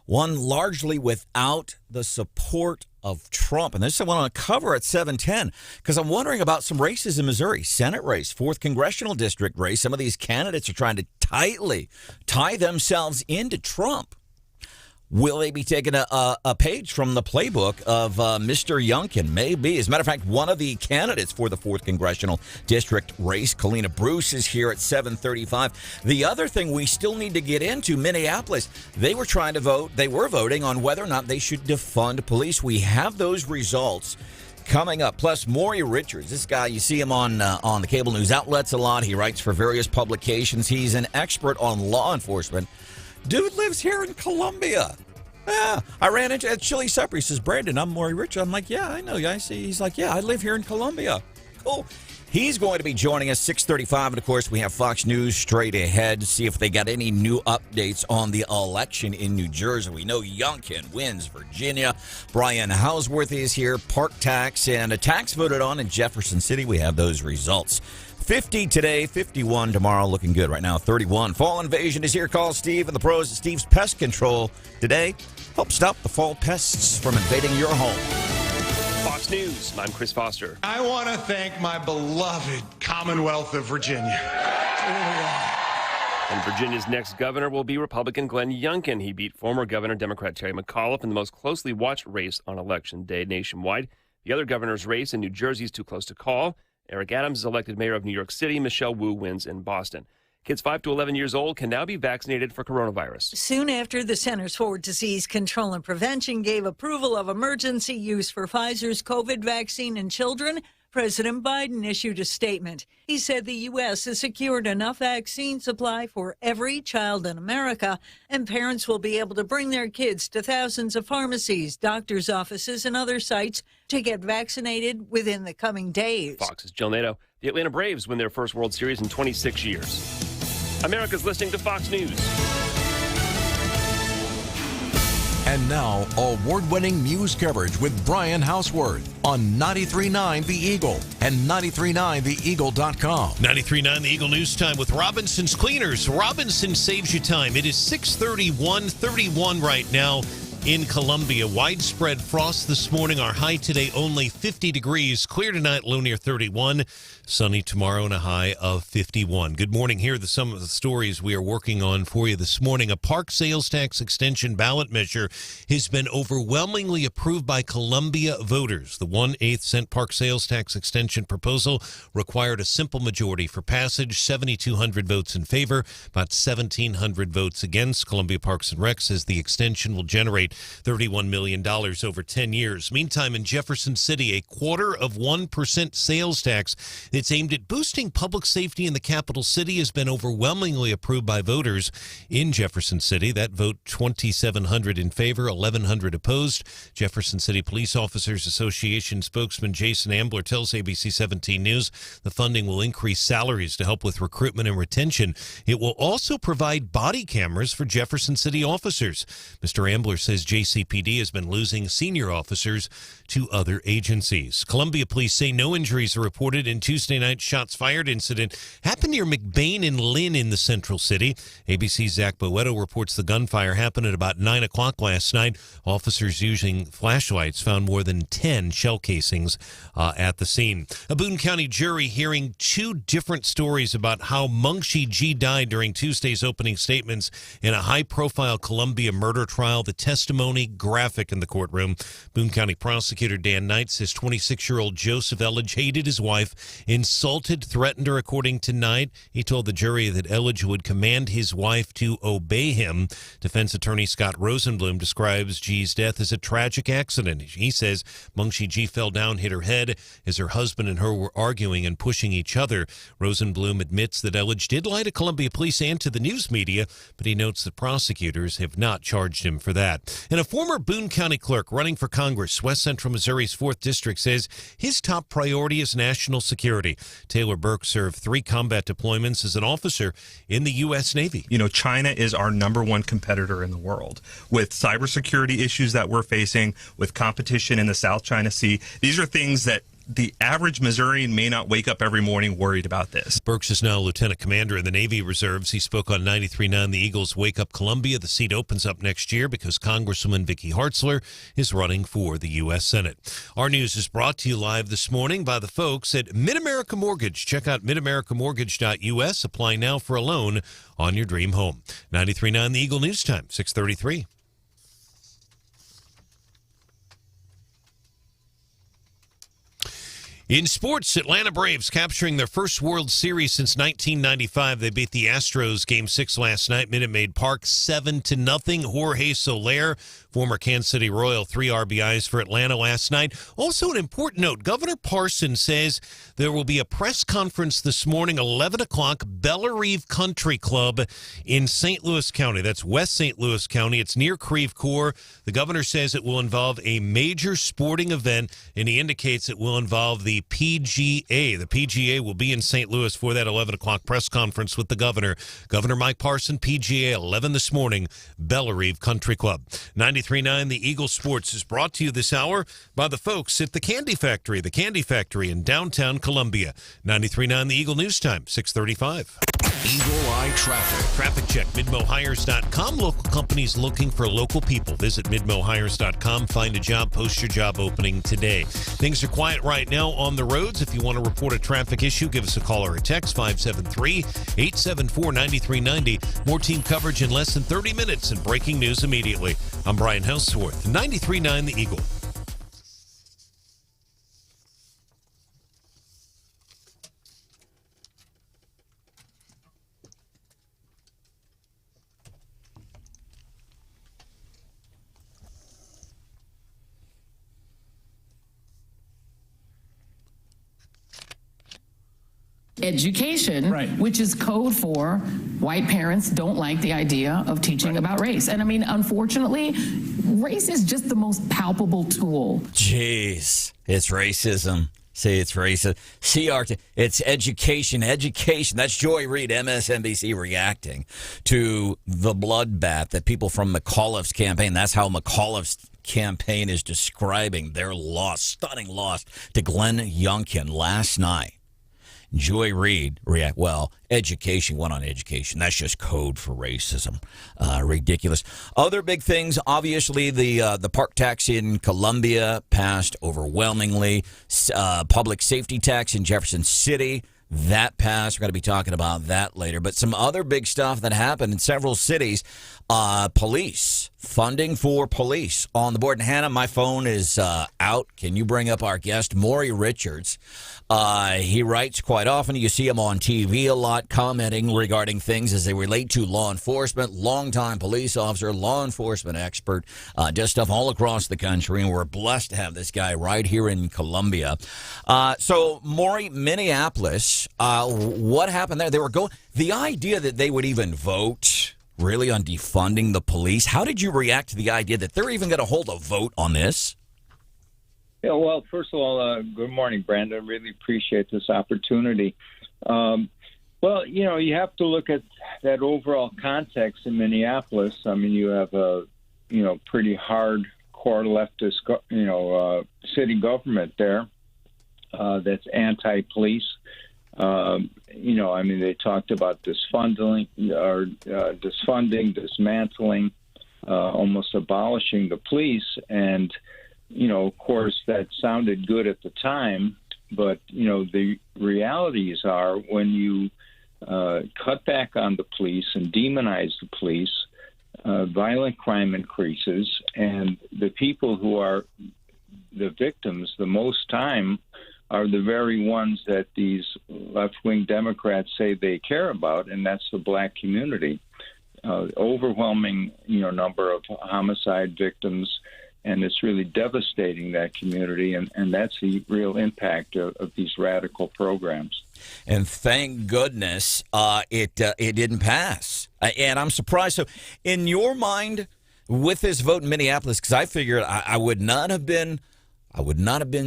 won largely without the support of Trump. And this I want to cover at 7:10 because I'm wondering about some races in Missouri. Senate race, 4th Congressional District race. Some of these candidates are trying to tightly tie themselves into Trump. Will they be taking a page from the playbook of Mr. Youngkin? Maybe. As a matter of fact, one of the candidates for the 4th Congressional District race, Kalena Bruce, is here at 7:35. The other thing we still need to get into, Minneapolis, they were trying to vote. They were voting on whether or not they should defund police. We have those results coming up. Plus, Maury Richards, this guy, you see him on the cable news outlets a lot. He writes for various publications. He's an expert on law enforcement. Dude lives here in Columbia. Yeah, I ran into at Chili Supper. He says, Branden, I'm Maury Richards. I'm like, yeah, I know you. I see. He's like, yeah, I live here in Columbia. Cool. He's going to be joining us 6:35. And, of course, we have Fox News straight ahead to see if they got any new updates on the election in New Jersey. We know Youngkin wins Virginia. Brian Hauswirth is here. Park tax and a tax voted on in Jefferson City. We have those results. 50 today, 51 tomorrow, looking good right now, 31. Fall invasion is here. Call Steve and the pros at Steve's Pest Control today. Help stop the fall pests from invading your home. Fox News, I'm Chris Foster. I want to thank my beloved Commonwealth of Virginia. And Virginia's next governor will be Republican Glenn Youngkin. He beat former Governor Democrat Terry McAuliffe in the most closely watched race on Election Day nationwide. The other governor's race in New Jersey is too close to call. Eric Adams is elected mayor of New York City. Michelle Wu wins in Boston. Kids 5 to 11 years old can now be vaccinated for coronavirus. Soon after the Centers for Disease Control and Prevention gave approval of emergency use for Pfizer's COVID vaccine in children, President Biden issued a statement. He said the U.S. has secured enough vaccine supply for every child in America, and parents will be able to bring their kids to thousands of pharmacies, doctors' offices, and other sites to get vaccinated within the coming days. Fox's Jill Nato. The Atlanta Braves win their first World Series in 26 years. America's listening to Fox News. And now, award-winning news coverage with Brian Hauswirth on 93.9 The Eagle and 93.9theeagle.com. 93.9 The Eagle News Time with Robinson's Cleaners. Robinson saves you time. It is 6:31 right now in Columbia. Widespread frost this morning. Our high today only 50 degrees. Clear tonight, low near 31. Sunny tomorrow and a high of 51. Good morning. Here are some of the stories we are working on for you this morning. A park sales tax extension ballot measure has been overwhelmingly approved by Columbia voters. The 1/8 cent park sales tax extension proposal required a simple majority for passage, 7,200 votes in favor, about 1,700 votes against. Columbia Parks and Rec says the extension will generate $31 million over 10 years. Meantime, in Jefferson City, a 0.25% sales tax that's aimed at boosting public safety in the capital city has been overwhelmingly approved by voters in Jefferson City. That vote, 2,700 in favor, 1,100 opposed. Jefferson City Police Officers Association spokesman Jason Ambler tells ABC 17 News the funding will increase salaries to help with recruitment and retention. It will also provide body cameras for Jefferson City officers. Mr. Ambler says JCPD has been losing senior officers to other agencies. Columbia police say no injuries are reported in Tuesday night's shots fired incident happened near McBain and Lynn in the Central City. ABC's Zach Boetto reports the gunfire happened at about 9 o'clock last night. Officers using flashlights found more than 10 shell casings at the scene. A Boone County jury hearing two different stories about how Mungshee G died during Tuesday's opening statements in a high-profile Columbia murder trial. The testimony graphic in the courtroom. Boone County prosecutor Dan Knight says 26-year-old Joseph Elledge hated his wife, insulted, threatened her. According to Knight, he told the jury that Elledge would command his wife to obey him. Defense attorney Scott Rosenblum describes G's death as a tragic accident. He says Mungshee G fell down, hit her head as her husband and her were arguing and pushing each other. Rosenblum admits that Elledge did lie to Columbia police and to the news media, but he notes that prosecutors have not charged him for that. And a former Boone County clerk running for Congress, West Central Missouri's 4th District, says his top priority is national security. Taylor Burke served 3 combat deployments as an officer in the U.S. Navy. You know, China is our #1 competitor in the world. With cybersecurity issues that we're facing, with competition in the South China Sea, these are things that the average Missourian may not wake up every morning worried about this. Burks is now lieutenant commander in the Navy Reserves. He spoke on 93.9 The Eagles Wake Up Columbia. The seat opens up next year because Congresswoman Vicky Hartzler is running for the U.S. Senate. Our news is brought to you live this morning by the folks at Mid-America Mortgage. Check out midamericamortgage.us. Apply now for a loan on your dream home. 93.9 The Eagle News Time, 6:33. In sports, Atlanta Braves capturing their first World Series since 1995. They beat the Astros Game 6 last night, Minute Maid Park, 7-0. Jorge Soler, former Kansas City Royal, 3 RBIs for Atlanta last night. Also an important note, Governor Parson says there will be a press conference this morning, 11 o'clock, Bellerive Country Club in St. Louis County. That's West St. Louis County. It's near Creve Coeur. The governor says it will involve a major sporting event, and he indicates it will involve the PGA. The PGA will be in St. Louis for that 11 o'clock press conference with the governor. Governor Mike Parson, PGA, 11 this morning, Bellerive Country Club. 93.9 The Eagle Sports is brought to you this hour by the folks at the Candy Factory in downtown Columbia. 93.9 The Eagle News Time, 6:35. Eagle Eye Traffic. Traffic check, midmohires.com. Local companies looking for local people. Visit midmohires.com. Find a job, post your job opening today. Things are quiet right now on the roads. If you want to report a traffic issue, give us a call or a text, 573-874-9390. More team coverage in less than 30 minutes and breaking news immediately. I'm Brian Hauswirth, 93.9 The Eagle. Education, which is code for white parents don't like the idea of teaching about race. And I mean, unfortunately, race is just the most palpable tool. Jeez, it's racism. See, it's racist. CRT, it's education. That's Joy Reid, MSNBC, reacting to the bloodbath that people from McAuliffe's campaign, that's how McAuliffe's campaign is describing their loss, stunning loss to Glenn Youngkin last night. Joy Reid react, well, education, went on education. That's just code for racism. Ridiculous. Other big things, obviously, the park tax in Columbia passed overwhelmingly. Public safety tax in Jefferson City, that passed. We're going to be talking about that later. But some other big stuff that happened in several cities. Police, funding for police on the board. And Hannah, my phone is out. Can you bring up our guest, Maury Richards? He writes quite often. You see him on TV a lot, commenting regarding things as they relate to law enforcement. Longtime police officer, law enforcement expert, does stuff all across the country, and we're blessed to have this guy right here in Columbia. So, Maury, Minneapolis, what happened there? They were going. The idea that they would even vote really on defunding the police. How did you react to the idea that they're even going to hold a vote on this? Yeah, well, first of all, good morning, Branden. Really appreciate this opportunity. Well, you have to look at that overall context in Minneapolis. I mean, you have a, pretty hardcore leftist, city government there that's anti-police. They talked about disfunding, dismantling, almost abolishing the police. And, of course, that sounded good at the time. But, the realities are when you cut back on the police and demonize the police, violent crime increases. And the people who are the victims the most time are the very ones that these left-wing Democrats say they care about, and that's the black community. Overwhelming, number of homicide victims, and it's really devastating that community, and that's the real impact of these radical programs. And thank goodness it didn't pass. And I'm surprised. So, in your mind, with this vote in Minneapolis, because I figured I would not have been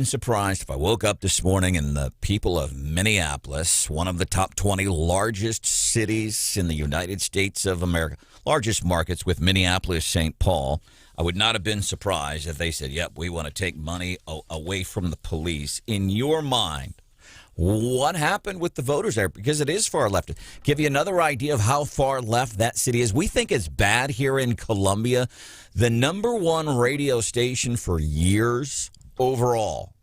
surprised if I woke up this morning and the people of Minneapolis, one of the top 20 largest cities in the United States of America, largest markets with Minneapolis, St. Paul, I would not have been surprised if they said, yep, we want to take money away from the police. In your mind, what happened with the voters there? Because it is far left. Give you another idea of how far left that city is. We think it's bad here in Columbia. The number one radio station for years overall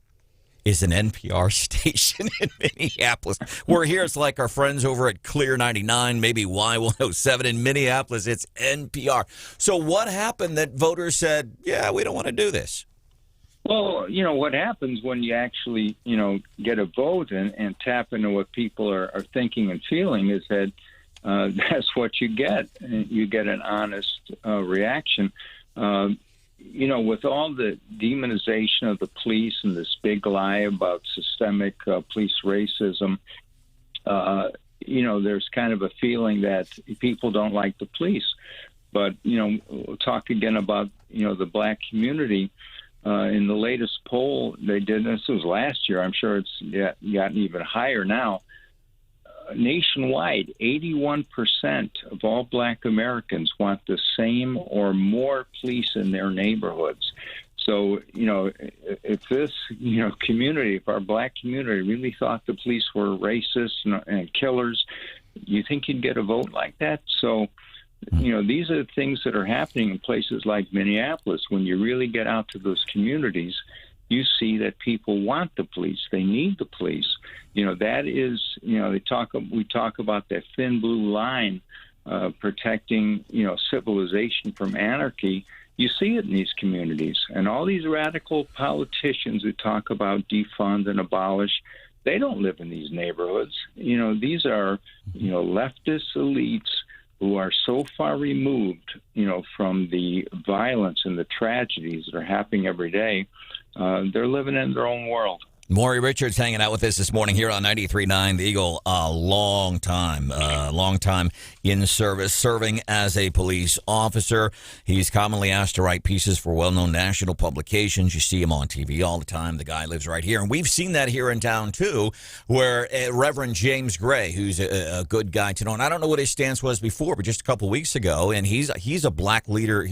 is an NPR station in Minneapolis. We're here. It's like our friends over at Clear 99, maybe Y107 in Minneapolis. It's NPR. So what happened that voters said, yeah, we don't want to do this? Well, what happens when you actually, get a vote and tap into what people are thinking and feeling is that that's what you get. You get an honest reaction. With all the demonization of the police and this big lie about systemic police racism, there's kind of a feeling that people don't like the police. But, we'll talk again about, the black community. In the latest poll they did, this was last year, I'm sure it's gotten even higher now, nationwide, 81% of all black Americans want the same or more police in their neighborhoods. So, if this, community, if our black community really thought the police were racist and killers, you think you'd get a vote like that? So, these are the things that are happening in places like Minneapolis. When you really get out to those communities, you see that people want the police. They need the police. That is, we talk about that thin blue line protecting, civilization from anarchy. You see it in these communities. And all these radical politicians who talk about defund and abolish, they don't live in these neighborhoods. These are, leftist elites who are so far removed, from the violence and the tragedies that are happening every day. They're living in their own world. Maury Richards hanging out with us this morning here on 93.9 The Eagle. A long time in service, serving as a police officer. He's commonly asked to write pieces for well-known national publications. You see him on TV all the time. The guy lives right here. And we've seen that here in town, too, where Reverend James Gray, who's a good guy to know, and I don't know what his stance was before, but just a couple weeks ago, and he's a black leader.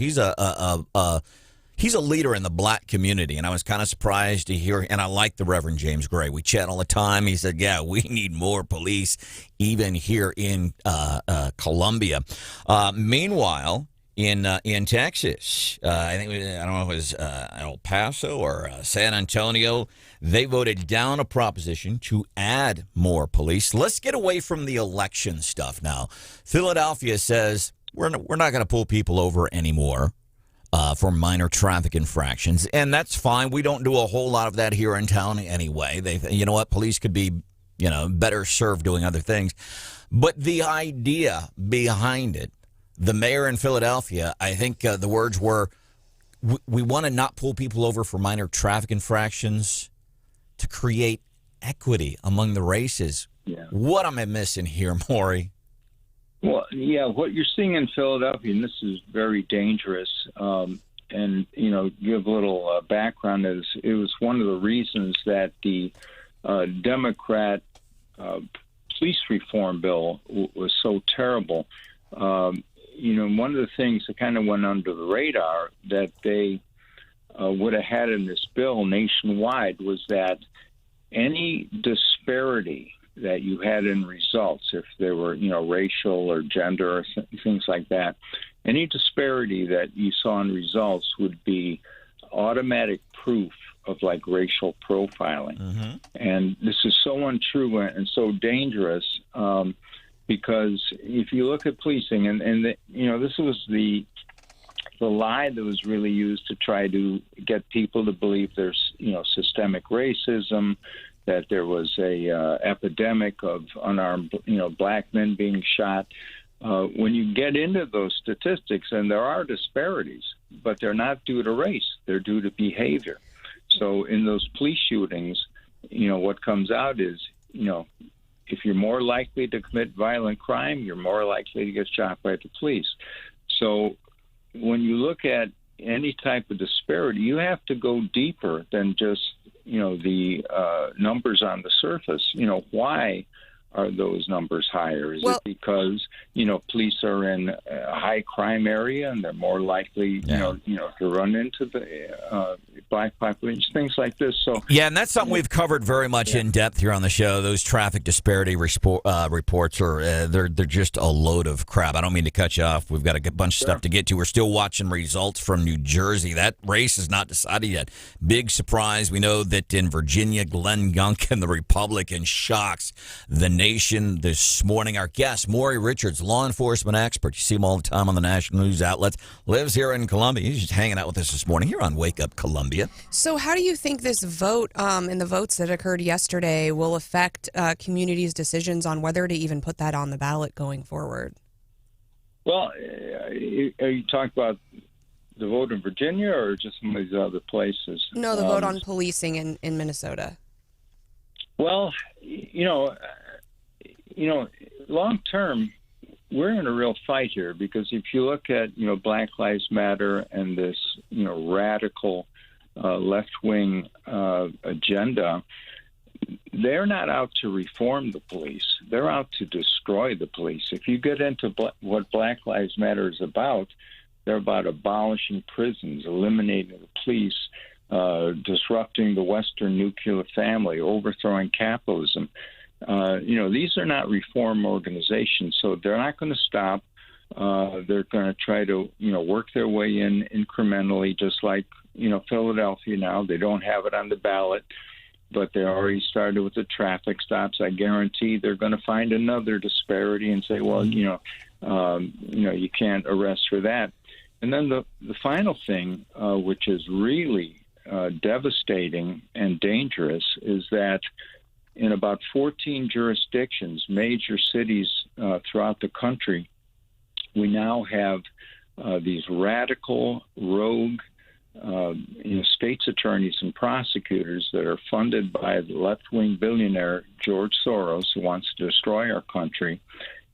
He's a leader in the black community, and I was kind of surprised to hear, and I like the Reverend James Gray. We chat all the time. He said, yeah, we need more police, even here in Columbia. Meanwhile, in Texas, I don't know if it was El Paso or San Antonio, they voted down a proposition to add more police. Let's get away from the election stuff now. Philadelphia says we're not going to pull people over anymore for minor traffic infractions, and that's fine. We don't do a whole lot of that here in town anyway. You know what? Police could be, better served doing other things. But the idea behind it, the mayor in Philadelphia, I think the words were, we want to not pull people over for minor traffic infractions to create equity among the races. Yeah. What am I missing here, Maury? Well, yeah, what you're seeing in Philadelphia, and this is very dangerous, and, give a little background, is it was one of the reasons that the Democrat police reform bill was so terrible. One of the things that kind of went under the radar that they would have had in this bill nationwide was that any disparity that you had in results, if there were, racial or gender or things like that, any disparity that you saw in results would be automatic proof of like racial profiling. Mm-hmm. And this is so untrue and so dangerous because if you look at policing and this was the lie that was really used to try to get people to believe there's, systemic racism, that there was a epidemic of unarmed, black men being shot. When you get into those statistics, and there are disparities, but they're not due to race; they're due to behavior. So in those police shootings, what comes out is, if you're more likely to commit violent crime, you're more likely to get shot by the police. So when you look at any type of disparity, you have to go deeper than just the numbers on the surface. Why are those numbers higher? Is it because, police are in a high crime area and they're more likely, to run into the black population, things like this? So yeah, and that's something we've covered very much in depth here on the show. Those traffic disparity reports are they're just a load of crap. I don't mean to cut you off. We've got a bunch of stuff to get to. We're still watching results from New Jersey. That race is not decided yet. Big surprise. We know that in Virginia, Glenn Youngkin, the Republican, shocks the nation this morning. Our guest, Maury Richards, law enforcement expert. You see him all the time on the national news outlets. Lives here in Columbia. He's just hanging out with us this morning here on Wake Up Columbia. So how do you think this vote and the votes that occurred yesterday will affect communities' decisions on whether to even put that on the ballot going forward? Well, are you talking about the vote in Virginia or just some of these other places? No, the vote on policing in Minnesota. Well, long term, we're in a real fight here because if you look at, Black Lives Matter and this, radical left-wing agenda, they're not out to reform the police. They're out to destroy the police. If you get into what Black Lives Matter is about, they're about abolishing prisons, eliminating the police, disrupting the Western nuclear family, overthrowing capitalism. These are not reform organizations, so they're not going to stop. They're going to try to, work their way in incrementally, just like, Philadelphia now. They don't have it on the ballot, but they already started with the traffic stops. I guarantee they're going to find another disparity and say, well, you can't arrest for that. And then the final thing, which is really devastating and dangerous, is that in about 14 jurisdictions, major cities throughout the country, we now have these radical, rogue state's attorneys and prosecutors that are funded by the left-wing billionaire George Soros, who wants to destroy our country,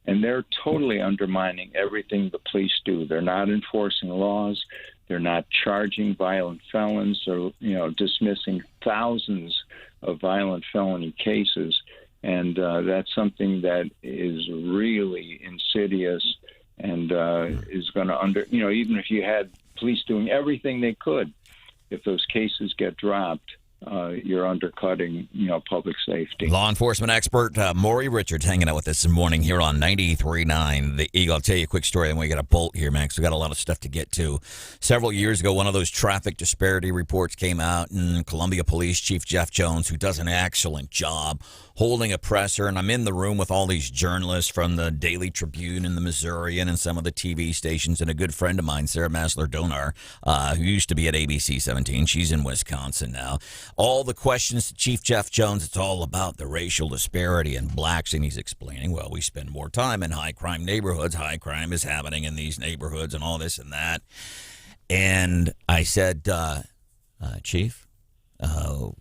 and they're totally undermining everything the police do. They're not enforcing laws. They're not charging violent felons. They're, dismissing thousands of violent felony cases, and that's something that is really insidious and is going to even if you had police doing everything they could, if those cases get dropped, you're undercutting, public safety. Law enforcement expert Maury Richards hanging out with us this morning here on 93.9 The Eagle. I'll tell you a quick story, and we got a bolt here, man, because we got a lot of stuff to get to. Several years ago, one of those traffic disparity reports came out, and Columbia Police Chief Jeff Jones, who does an excellent job holding a presser, and I'm in the room with all these journalists from the Daily Tribune and the Missourian and some of the TV stations, and a good friend of mine, Sarah Masler-Donar, who used to be at ABC 17. She's in Wisconsin now. All the questions to Chief Jeff Jones, it's all about the racial disparity in blacks, and he's explaining, well, we spend more time in high-crime neighborhoods. High crime is happening in these neighborhoods and all this and that. And I said, Chief,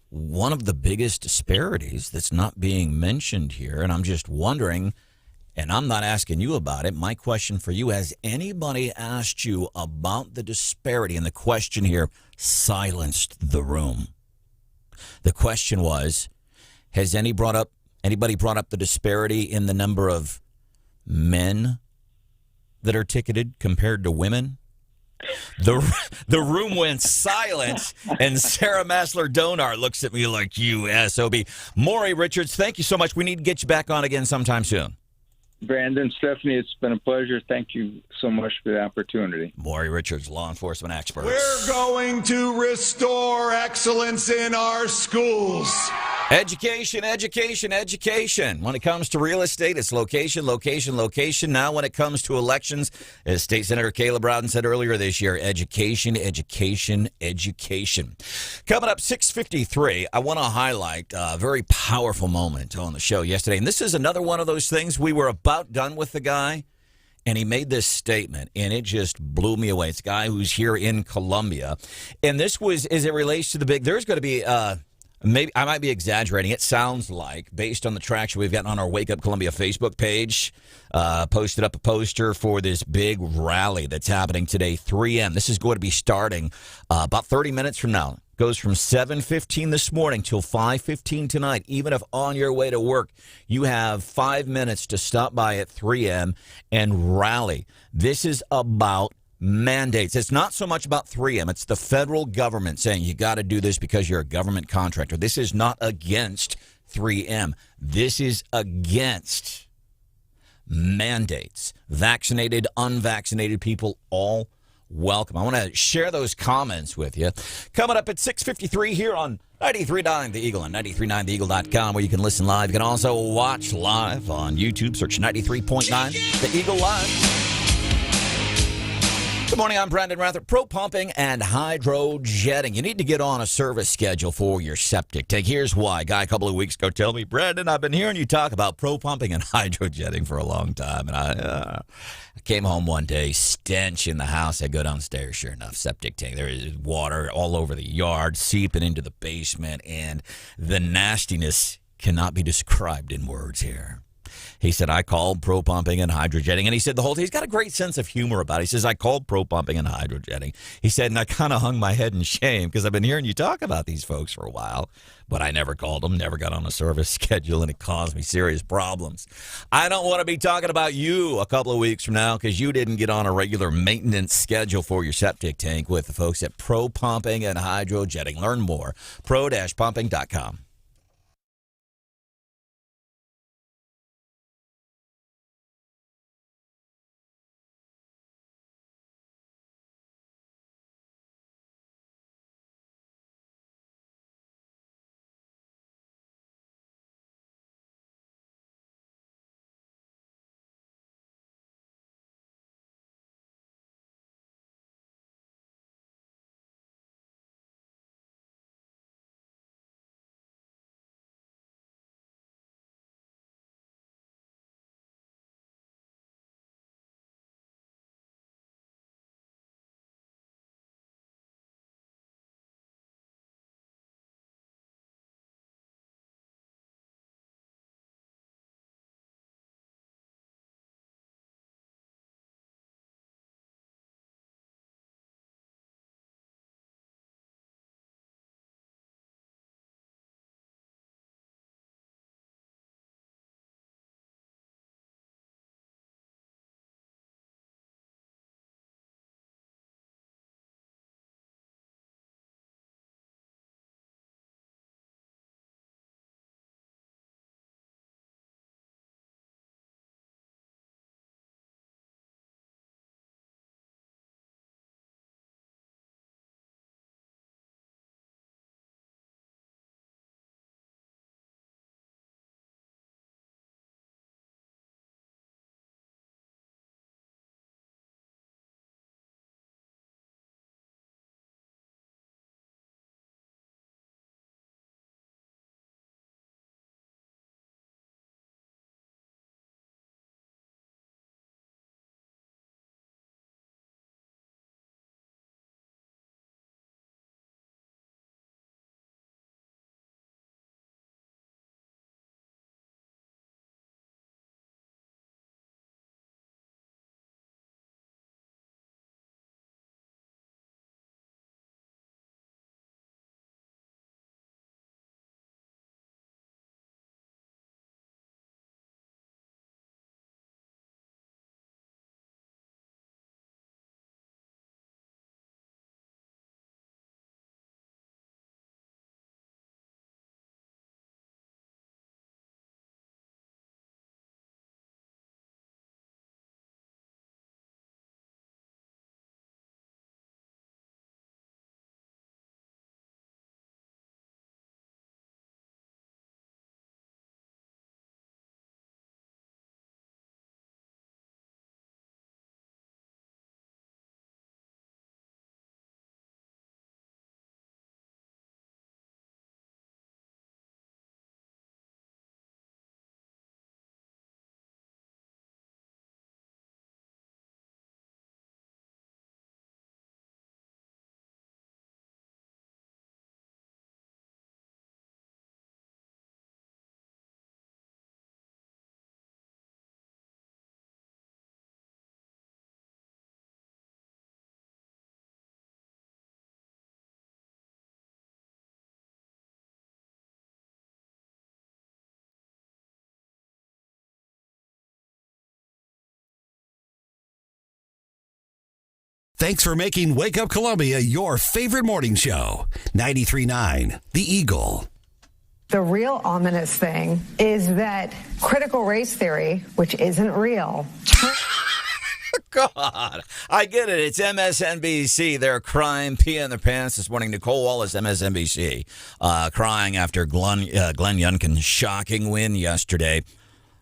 one of the biggest disparities that's not being mentioned here, and I'm just wondering, and I'm not asking you about it, my question for you, has anybody asked you about the disparity? And the question here silenced the room. The question was, has anybody brought up the disparity in the number of men that are ticketed compared to women? The room went silent, and Sarah Masler-Donar looks at me like, you SOB. Maury Richards, thank you so much. We need to get you back on again sometime soon. Branden, Stephanie, it's been a pleasure. Thank you so much for the opportunity. Maury Richards, law enforcement expert. We're going to restore excellence in our schools. Education, education, education. When it comes to real estate, it's location, location, location. Now when it comes to elections, as State Senator Caleb Branden said earlier this year, education, education, education. Coming up 6:53, I want to highlight a very powerful moment on the show yesterday. And this is another one of those things. We were about done with the guy, and he made this statement, and it just blew me away. It's a guy who's here in Columbia. And this was, as it relates to the big, there's going to be... maybe I might be exaggerating. It sounds like, based on the traction we've gotten on our Wake Up Columbia Facebook page, posted up a poster for this big rally that's happening today, 3 a.m. This is going to be starting about 30 minutes from now. Goes from 7:15 this morning till 5:15 tonight. Even if on your way to work, you have 5 minutes to stop by at 3 a.m. and rally. This is about mandates. It's not so much about 3M. It's the federal government saying you got to do this because you're a government contractor. This is not against 3M. This is against mandates. Vaccinated, unvaccinated people, all welcome. I want to share those comments with you. Coming up at 6:53 here on 93.9 The Eagle and 93.9theeagle.com, where you can listen live. You can also watch live on YouTube. Search 93.9 The Eagle Live. Good morning, I'm Branden Rathert. Pro pumping and hydrojetting. You need to get on a service schedule for your septic tank. Here's why. A guy a couple of weeks ago told me, Branden, I've been hearing you talk about pro pumping and hydrojetting for a long time. And I came home one day, stench in the house. I go downstairs, sure enough, septic tank. There is water all over the yard, seeping into the basement, and the nastiness cannot be described in words here. He said, I called pro pumping and hydrojetting. And he said the whole thing, he's got a great sense of humor about it. He says, I called pro pumping and hydrojetting. He said, and I kind of hung my head in shame because I've been hearing you talk about these folks for a while, but I never called them, never got on a service schedule, and it caused me serious problems. I don't want to be talking about you a couple of weeks from now because you didn't get on a regular maintenance schedule for your septic tank with the folks at Pro Pumping and Hydrojetting. Learn more, pro-pumping.com. Thanks for making Wake Up Columbia your favorite morning show. 93.9 The Eagle. The real ominous thing is that critical race theory, which isn't real. God, I get it. It's MSNBC. They're crying, peeing their pants this morning. Nicole Wallace, MSNBC, crying after Glenn Youngkin's shocking win yesterday.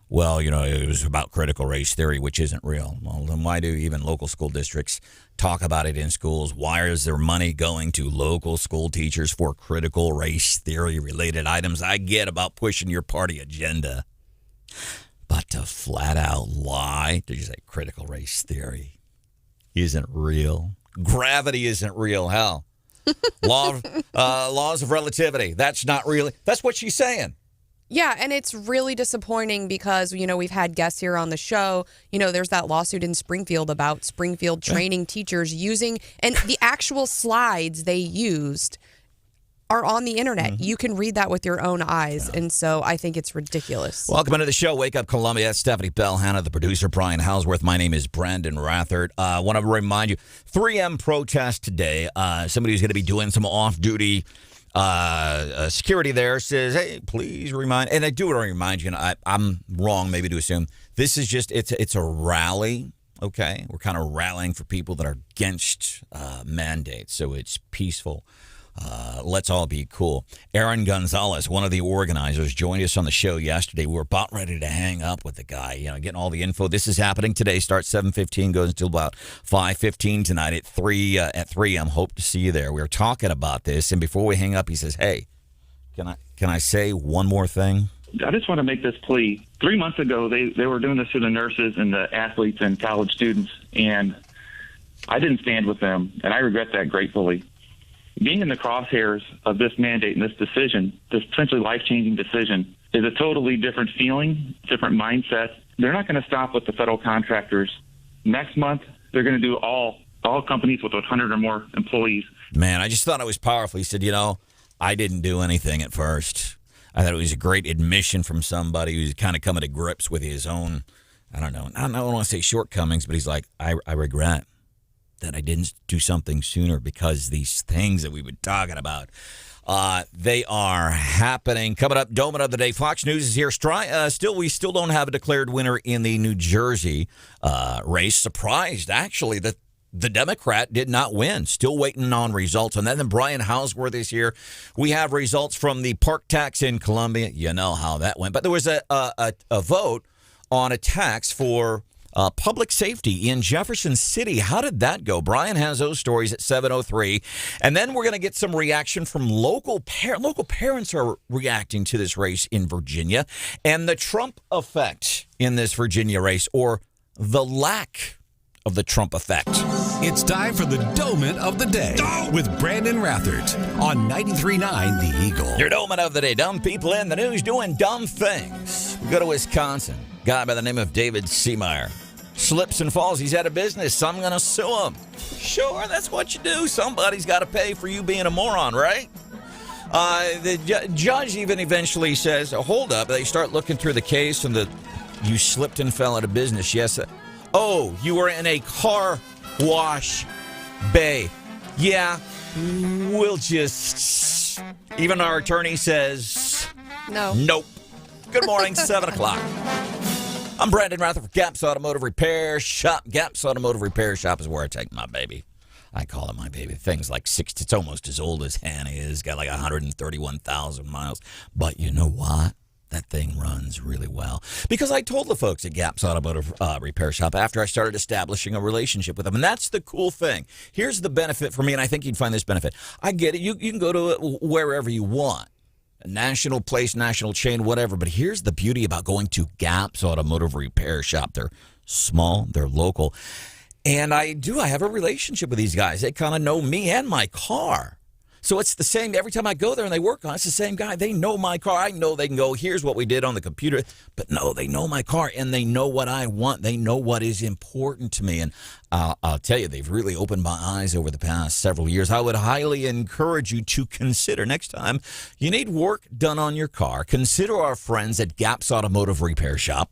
Well, it was about critical race theory, which isn't real. Well, then why do even local school districts talk about it in schools? Why is there money going to local school teachers for critical race theory related items? I get about pushing your party agenda. But to flat out lie, did you say critical race theory isn't real? Gravity isn't real. Hell, laws of relativity. That's not really. That's what she's saying. Yeah, and it's really disappointing because, we've had guests here on the show. There's that lawsuit in Springfield about Springfield training teachers using, and the actual slides they used are on the internet. Mm-hmm. You can read that with your own eyes, and so I think it's ridiculous. Welcome into the show, Wake Up Columbia. That's Stephanie Bell, Hannah, the producer, Brian Hauswirth. My name is Branden Rathert. I want to remind you, 3M protest today. Somebody who's going to be doing some off-duty security there says, hey, please remind, and I do want to remind you, I'm wrong maybe to assume, this is just, it's a rally, okay? We're kind of rallying for people that are against mandates, so it's peaceful. Let's all be cool. Aaron Gonzalez, one of the organizers, joined us on the show yesterday. We were about ready to hang up with the guy, getting all the info. This is happening today. Starts 7:15, goes until about 5:15 tonight at 3. At 3, I'm hope to see you there. We were talking about this, and before we hang up, he says, "Hey, can I say one more thing?" I just want to make this plea. 3 months ago, they were doing this to the nurses and the athletes and college students, and I didn't stand with them, and I regret that gratefully. Being in the crosshairs of this mandate and this decision, this potentially life-changing decision, is a totally different feeling, different mindset. They're not going to stop with the federal contractors. Next month, they're going to do all companies with 100 or more employees. Man, I just thought it was powerful. He said, I didn't do anything at first. I thought it was a great admission from somebody who's kind of coming to grips with his own, I don't want to say shortcomings, but he's like, I regret that I didn't do something sooner because these things that we've been talking about, they are happening. Coming up, Doman of the Day. Fox News is here. We still don't have a declared winner in the New Jersey race. Surprised, actually, that the Democrat did not win. Still waiting on results. And then Brian Hauswirth is here. We have results from the park tax in Columbia. You know how that went. But there was a vote on a tax for public safety in Jefferson City. How did that go? Brian has those stories at 7:03. And then we're going to get some reaction from local parents are reacting to this race in Virginia and the Trump effect in this Virginia race, or the lack of the Trump effect. It's time for the Doman of the Day with Branden Rathert on 93.9 The Eagle. Your Doman of the Day. Dumb people in the news doing dumb things. We go to Wisconsin. Guy by the name of David Seameyer slips and falls. He's out of business, so I'm going to sue him. Sure, that's what you do. Somebody's got to pay for you being a moron, right? The judge even eventually says, hold up. They start looking through the case, and you slipped and fell out of business. Yes. You were in a car wash bay. Yeah, we'll just... Even our attorney says... No. Nope. Good morning, 7 o'clock. I'm Branden Rathert for Gaps Automotive Repair Shop. Gaps Automotive Repair Shop is where I take my baby. I call it my baby. Things like 60. It's almost as old as Hannah is. Got like 131,000 miles. But you know what? That thing runs really well. Because I told the folks at Gaps Automotive Repair Shop after I started establishing a relationship with them. And that's the cool thing. Here's the benefit for me, and I think you'd find this benefit. I get it. You can go to wherever you want. A national place, national chain, whatever. But here's the beauty about going to Gaps Automotive Repair Shop. They're small. They're local. And I have a relationship with these guys. They kind of know me and my car. So it's the same. Every time I go there and they work on it, it's the same guy. They know my car. I know they can go, here's what we did on the computer. But no, they know my car, and they know what I want. They know what is important to me. And I'll tell you, they've really opened my eyes over the past several years. I would highly encourage you to consider next time you need work done on your car, consider our friends at Gaps Automotive Repair Shop.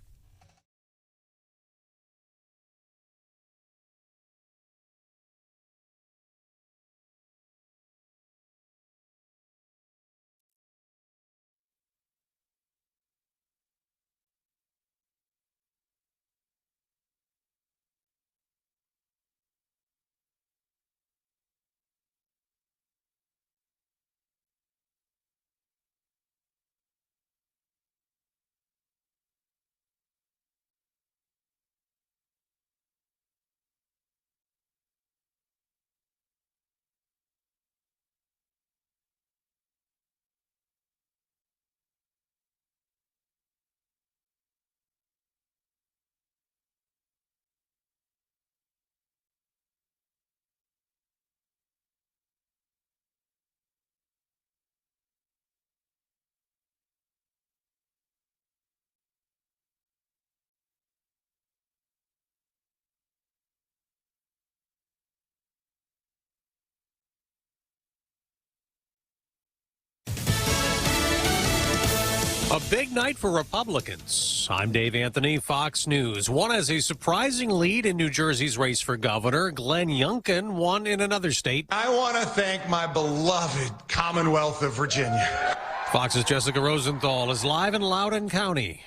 A big night for Republicans. I'm Dave Anthony, Fox News. One has a surprising lead in New Jersey's race for governor. Glenn Youngkin won in another state. I want to thank my beloved Commonwealth of Virginia. Fox's Jessica Rosenthal is live in Loudoun County.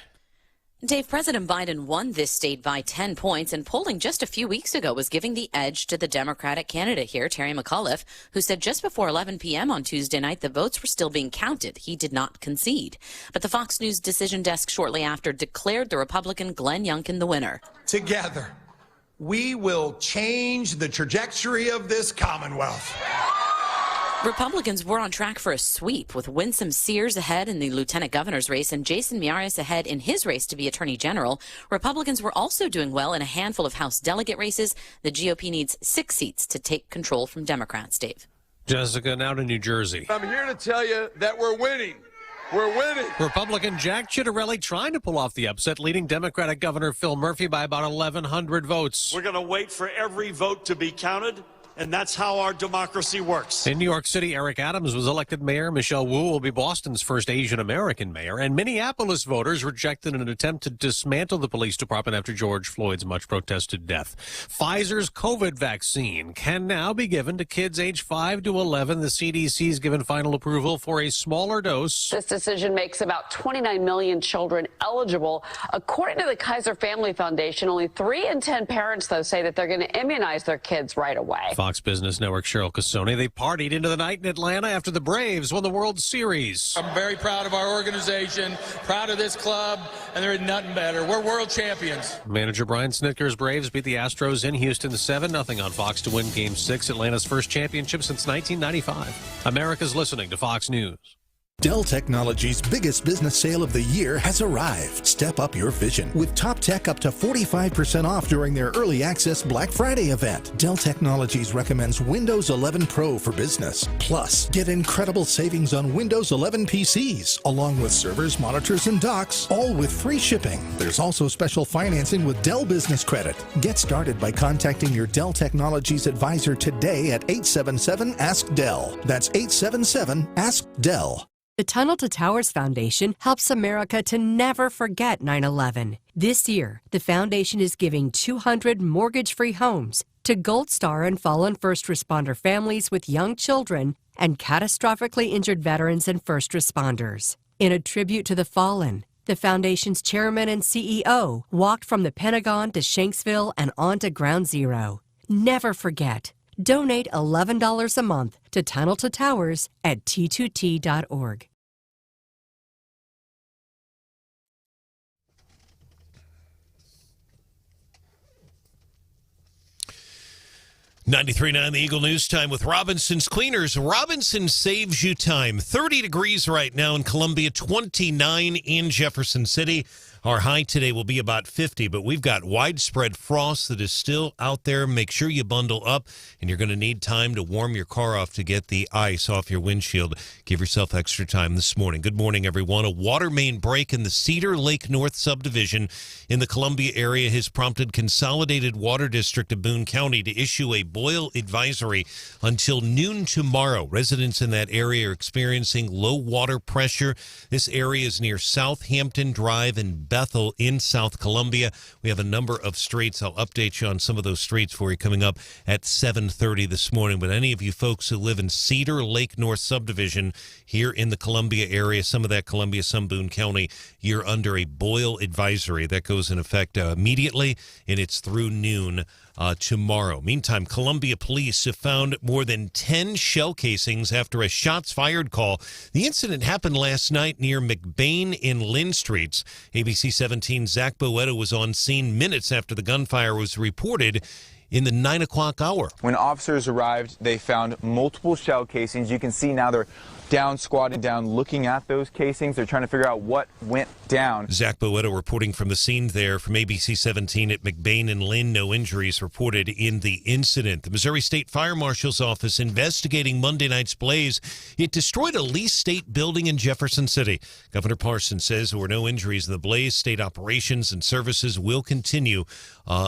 Dave, President Biden won this state by 10 points, and polling just a few weeks ago was giving the edge to the Democratic candidate here, Terry McAuliffe, who said just before 11 p.m. on Tuesday night the votes were still being counted. He did not concede. But the Fox News decision desk shortly after declared the Republican Glenn Youngkin the winner. Together, we will change the trajectory of this Commonwealth. Republicans were on track for a sweep, with Winsome Sears ahead in the lieutenant governor's race and Jason Miyares ahead in his race to be attorney general. Republicans were also doing well in a handful of House delegate races. The GOP needs 6 seats to take control from Democrats, Dave. Jessica, now to New Jersey. I'm here to tell you that we're winning. We're winning. Republican Jack Ciattarelli trying to pull off the upset, leading Democratic Governor Phil Murphy by about 1,100 votes. We're going to wait for every vote to be counted, and that's how our democracy works. In New York City, Eric Adams was elected mayor. Michelle Wu will be Boston's first Asian-American mayor. And Minneapolis voters rejected an attempt to dismantle the police department after George Floyd's much-protested death. Pfizer's COVID vaccine can now be given to kids age 5 to 11. The CDC's given final approval for a smaller dose. This decision makes about 29 million children eligible. According to the Kaiser Family Foundation, only 3 in 10 parents, though, say that they're going to immunize their kids right away. Fox Business Network Cheryl Casone. They partied into the night in Atlanta after the Braves won the World Series. I'm very proud of our organization, proud of this club, and there is nothing better. We're world champions. Manager Brian Snitker's Braves beat the Astros in Houston 7-0 on Fox to win Game 6, Atlanta's first championship since 1995. America's listening to Fox News. Dell Technologies' biggest business sale of the year has arrived. Step up your vision with top tech up to 45% off during their early access Black Friday event. Dell Technologies recommends Windows 11 Pro for business. Plus, get incredible savings on Windows 11 PCs, along with servers, monitors, and docks, all with free shipping. There's also special financing with Dell Business Credit. Get started by contacting your Dell Technologies advisor today at 877-ASK-DELL. That's 877-ASK-DELL. The Tunnel to Towers Foundation helps America to never forget 9/11. This year, the foundation is giving 200 mortgage-free homes to Gold Star and fallen first responder families with young children and catastrophically injured veterans and first responders. In a tribute to the fallen, the foundation's chairman and CEO walked from the Pentagon to Shanksville and on to Ground Zero. Never forget. Donate $11 a month to Tunnel to Towers at T2T.org. .93.9 The Eagle News Time with Robinson's Cleaners. Robinson saves you time. 30 degrees right now in Columbia, 29 in Jefferson City. Our high today will be about 50, but we've got widespread frost that is still out there. Make sure you bundle up, and you're going to need time to warm your car off to get the ice off your windshield. Give yourself extra time this morning. Good morning, everyone. A water main break in the Cedar Lake North subdivision in the Columbia area has prompted Consolidated Water District of Boone County to issue a boil advisory until noon tomorrow. Residents in that area are experiencing low water pressure. This area is near Southampton Drive and Bethel in South Columbia. We have a number of streets. I'll update you on some of those streets for you coming up at 7:30 this morning. But any of you folks who live in Cedar Lake North subdivision here in the Columbia area, some of that Columbia, some Boone County, you're under a boil advisory. That goes in effect immediately, and it's through noon tomorrow. Meantime, Columbia police have found more than 10 shell casings after a shots fired call. The incident happened last night near McBain and Lynn Streets. ABC 17's Zach Boetta was on scene minutes after the gunfire was reported in the 9 o'clock hour. When officers arrived, they found multiple shell casings. You can see now they're down, squatting down, looking at those casings. They're trying to figure out what went down. Zach Boetta reporting from the scene there from ABC 17 at McBain and Lynn. No injuries reported in the incident. The Missouri State Fire Marshal's office investigating Monday night's blaze. It destroyed a Lee State building in Jefferson City. Governor Parson says there were no injuries in the blaze. State operations and services will continue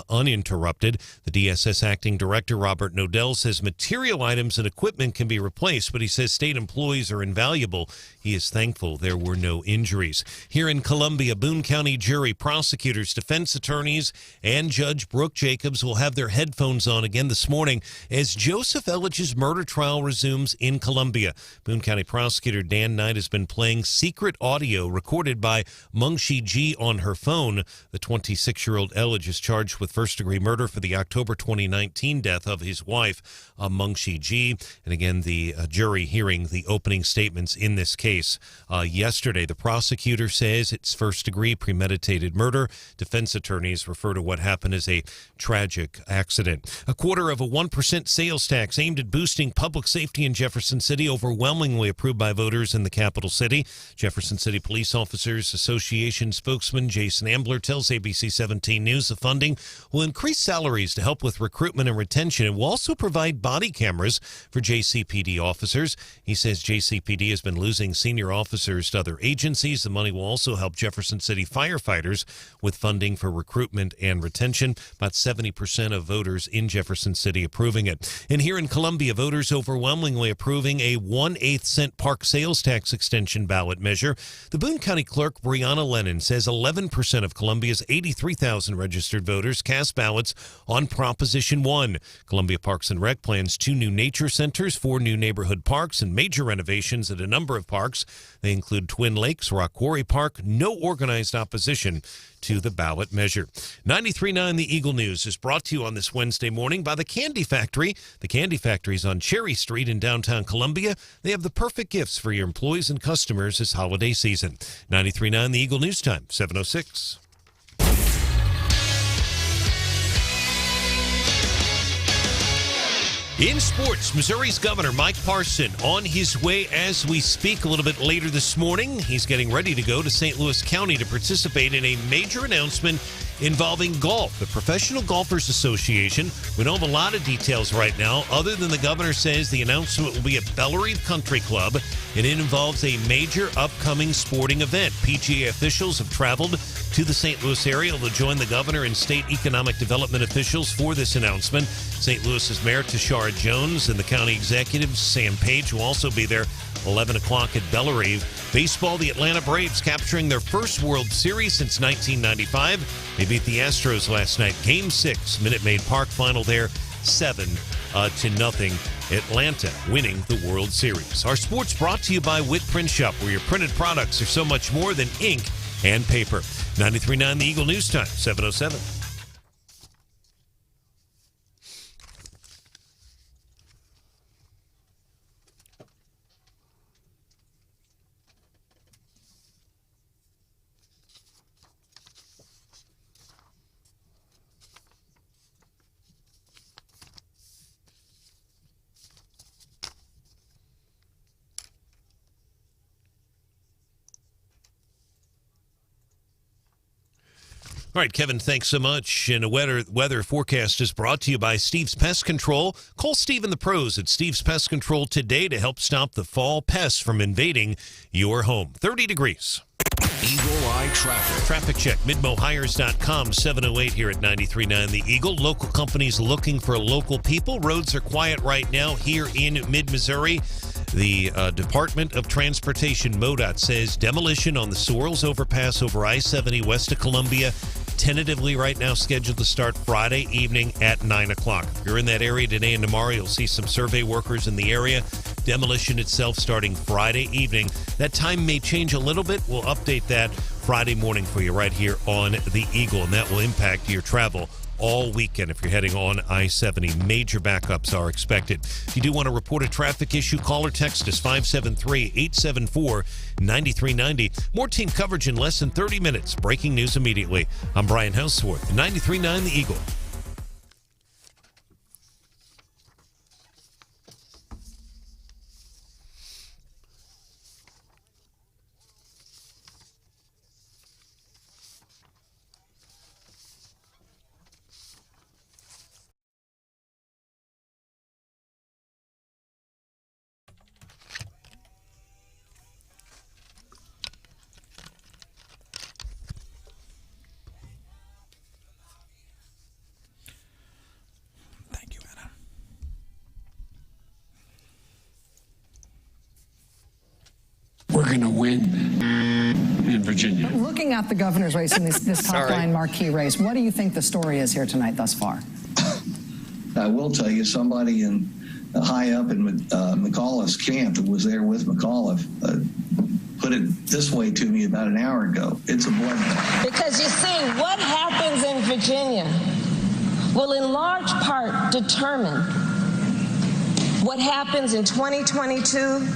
uninterrupted. The DSS acting director, Robert Nodell, says material items and equipment can be replaced, but he says state employees services are invaluable. He is thankful there were no injuries. Here in Columbia, Boone County jury, prosecutors, defense attorneys, and Judge Brooke Jacobs will have their headphones on again this morning as Joseph Elledge's murder trial resumes in Columbia. Boone County prosecutor Dan Knight has been playing secret audio recorded by Mungshi Ji on her phone. The 26-year-old Elledge is charged with first-degree murder for the October 2019 death of his wife, Mungshi Ji. And again, the jury hearing the opening statements in this case. Yesterday, the prosecutor says it's first-degree premeditated murder. Defense attorneys refer to what happened as a tragic accident. 1/4% sales tax aimed at boosting public safety in Jefferson City, overwhelmingly approved by voters in the capital city. Jefferson City Police Officers Association spokesman Jason Ambler tells ABC 17 News the funding will increase salaries to help with recruitment and retention. It will also provide body cameras for JCPD officers. He says JCPD has been losing senior officers to other agencies. The money will also help Jefferson City firefighters with funding for recruitment and retention. About 70% of voters in Jefferson City approving it. And here in Columbia, voters overwhelmingly approving a 1/8 cent park sales tax extension ballot measure. The Boone County Clerk, Brianna Lennon, says 11% of Columbia's 83,000 registered voters cast ballots on Proposition 1. Columbia Parks and Rec plans 2 new nature centers, 4 new neighborhood parks, and major renovations at a number of parks. They include Twin Lakes, Rock Quarry Park. No organized opposition to the ballot measure. 93.9 The Eagle News is brought to you on this Wednesday morning by the Candy Factory. The Candy Factory is on Cherry Street in downtown Columbia. They have the perfect gifts for your employees and customers this holiday season. 93.9 The Eagle News Time, 7:06. In sports, Missouri's Governor Mike Parson on his way as we speak a little bit later this morning. He's getting ready to go to St. Louis County to participate in a major announcement involving golf. The Professional Golfers Association. We don't have a lot of details right now, other than the governor says the announcement will be at Bellerive Country Club, and it involves a major upcoming sporting event. PGA officials have traveled to the St. Louis area to join the governor and state economic development officials for this announcement. St. Louis's Mayor Tashara Jones and the county executive Sam Page will also be there 11 o'clock at Bellerive. Baseball, the Atlanta Braves capturing their first World Series since 1995. They beat the Astros last night. Game 6, Minute Maid Park final there, 7-0. Atlanta winning the World Series. Our sports brought to you by Witt Print Shop, where your printed products are so much more than ink and paper. 93.9 The Eagle News Time, 7:07. All right, Kevin, thanks so much. And a weather forecast is brought to you by Steve's Pest Control. Call Steve and the pros at Steve's Pest Control today to help stop the fall pests from invading your home. 30 degrees. Eagle Eye Traffic. Traffic check, midmohires.com, 7:08 here at 93.9 The Eagle. Local companies looking for local people. Roads are quiet right now here in mid-Missouri. The Department of Transportation, MoDOT, says demolition on the Sorrells Overpass over I-70 west of Columbia, tentatively right now scheduled to start Friday evening at 9 o'clock. If you're in that area today and tomorrow, you'll see some survey workers in the area. Demolition itself starting Friday evening. That time may change a little bit. We'll update that Friday morning for you right here on The Eagle, and that will impact your travel all weekend if you're heading on I-70. Major backups are expected. If you do want to report a traffic issue, call or text us 573-874-9390. More team coverage in less than 30 minutes. Breaking news immediately. I'm Brian Hauswirth, 93.9 The Eagle. going to win in Virginia. Looking at the governor's race in this top-line marquee race, what do you think the story is here tonight thus far? I will tell you, somebody high up in McAuliffe's camp that was there with McAuliffe put it this way to me about an hour ago. It's a bloodbath. Because you see, what happens in Virginia will in large part determine what happens in 2022,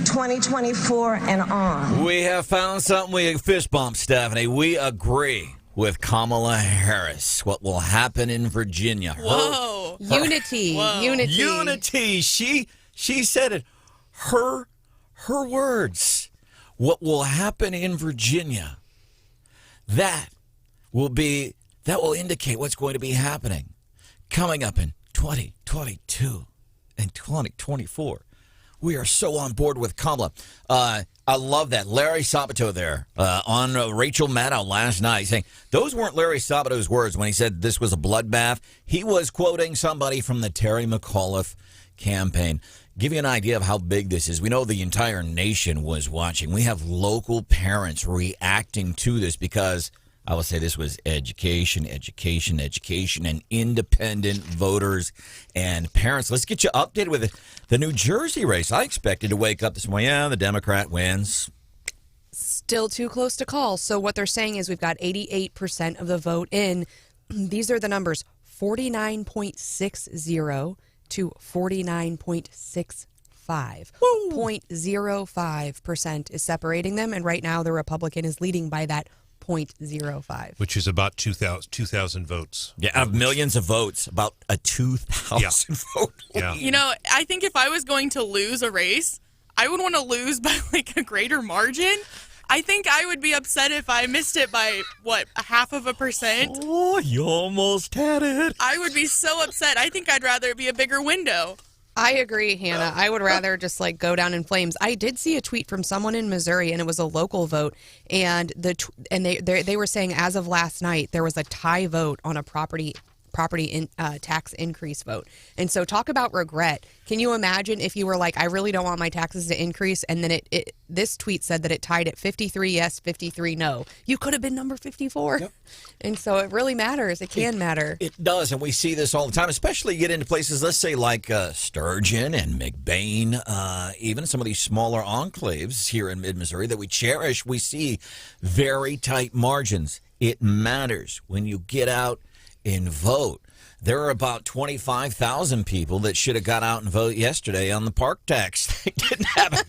2024, and on. We have found something. We fist bump, Stephanie. We agree with Kamala Harris. What will happen in Virginia? Whoa. Unity. Whoa. Unity. She said it. Her words. What will happen in Virginia? That will indicate what's going to be happening coming up in 2022 and 2024. We are so on board with Kamala. I love that. Larry Sabato there on Rachel Maddow last night saying those weren't Larry Sabato's words when he said this was a bloodbath. He was quoting somebody from the Terry McAuliffe campaign. Give you an idea of how big this is. We know the entire nation was watching. We have local parents reacting to this because I will say this was education, and independent voters and parents. Let's get you updated with the New Jersey race. I expected to wake up this morning, the Democrat wins. Still too close to call. So what they're saying is we've got 88% of the vote in. These are the numbers, 49.60 to 49.65. 0.05% is separating them, and right now the Republican is leading by that 0.05. Which is about 2,000 votes. Yeah, out of millions of votes, about a 2,000 vote lead. Yeah. You know, I think if I was going to lose a race, I would want to lose by like a greater margin. I think I would be upset if I missed it by, what, 0.5%? Oh, you almost had it. I would be so upset. I think I'd rather it be a bigger window. I agree, Hannah. I would rather just go down in flames. I did see a tweet from someone in Missouri, and it was a local vote, and they were saying as of last night there was a tie vote on a property tax increase vote. And so talk about regret. Can you imagine if you were like, I really don't want my taxes to increase, and then this tweet said that it tied at 53 yes, 53 no. You could have been number 54. Yep. And so it really matters. It can matter. It does, and we see this all the time, especially you get into places, let's say like Sturgeon and McBain, even some of these smaller enclaves here in mid-Missouri that we cherish. We see very tight margins. It matters when you get out and vote. There are about 25,000 people that should have got out and voted yesterday on the park tax. They didn't have it.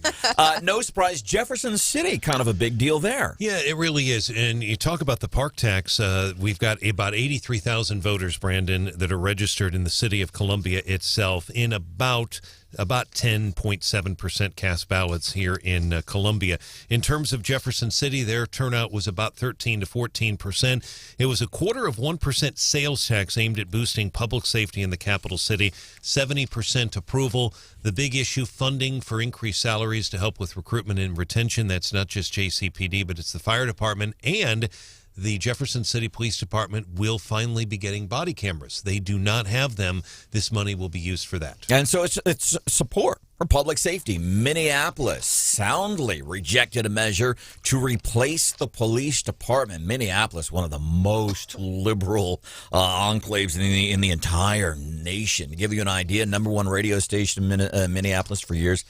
No surprise, Jefferson City, kind of a big deal there. Yeah, it really is. And you talk about the park tax. We've got about 83,000 voters, Branden, that are registered in the city of Columbia itself in about 10.7% cast ballots here in Columbia. In terms of Jefferson City, their turnout was about 13 to 14%. It was 0.25% sales tax aimed at boosting public safety in the capital city, 70% approval. The big issue, funding for increased salaries to help with recruitment and retention. That's not just JCPD, but it's the fire department, and the Jefferson City Police Department will finally be getting body cameras. They do not have them. This money will be used for that. And so it's support for public safety. Minneapolis soundly rejected a measure to replace the police department. Minneapolis, one of the most liberal enclaves in the entire nation. To give you an idea, number one radio station in Minneapolis for years,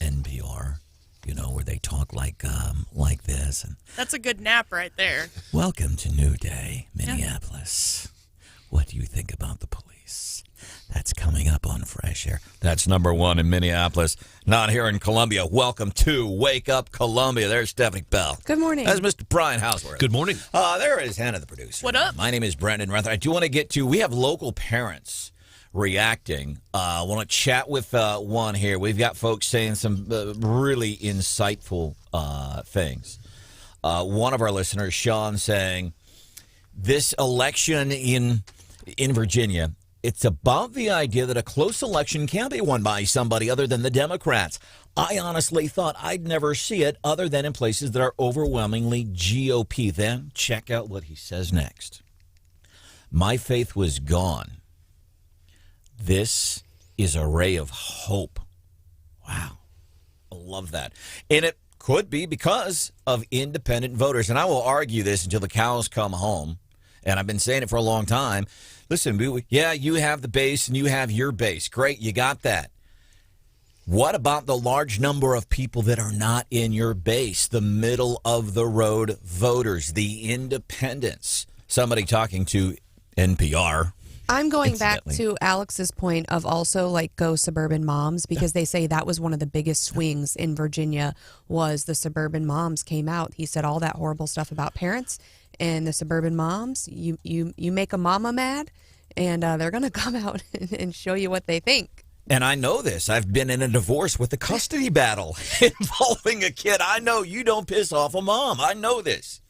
NPR. You know, where they talk like this. And that's a good nap right there. Welcome to New Day, Minneapolis. What do you think about the police? That's coming up on Fresh Air. That's number one in Minneapolis, not here in Columbia. Welcome to Wake Up Columbia. There's Stephanie Bell. Good morning. That's Mr. Brian Hauswirth. Good morning. There is Hannah, the producer. What up? My name is Branden Rathert. I do want to get to, we have local parents reacting. I want to chat with one here. We've got folks saying some really insightful things. One of our listeners, Sean, saying this election in Virginia, it's about the idea that a close election can't be won by somebody other than the Democrats. I honestly thought I'd never see it other than in places that are overwhelmingly GOP. Then check out what he says next. My faith was gone. This is a ray of hope. Wow. I love that. And it could be because of independent voters. And I will argue this until the cows come home. And I've been saying it for a long time. Listen, you have the base and you have your base. Great, you got that. What about the large number of people that are not in your base, the middle-of-the-road voters, the independents? Somebody talking to NPR. I'm going back to Alex's point of also like go suburban moms, because they say that was one of the biggest swings in Virginia was the suburban moms came out. He said all that horrible stuff about parents and the suburban moms. You make a mama mad, and they're going to come out and show you what they think. And I know this. I've been in a divorce with a custody battle involving a kid. I know you don't piss off a mom. I know this.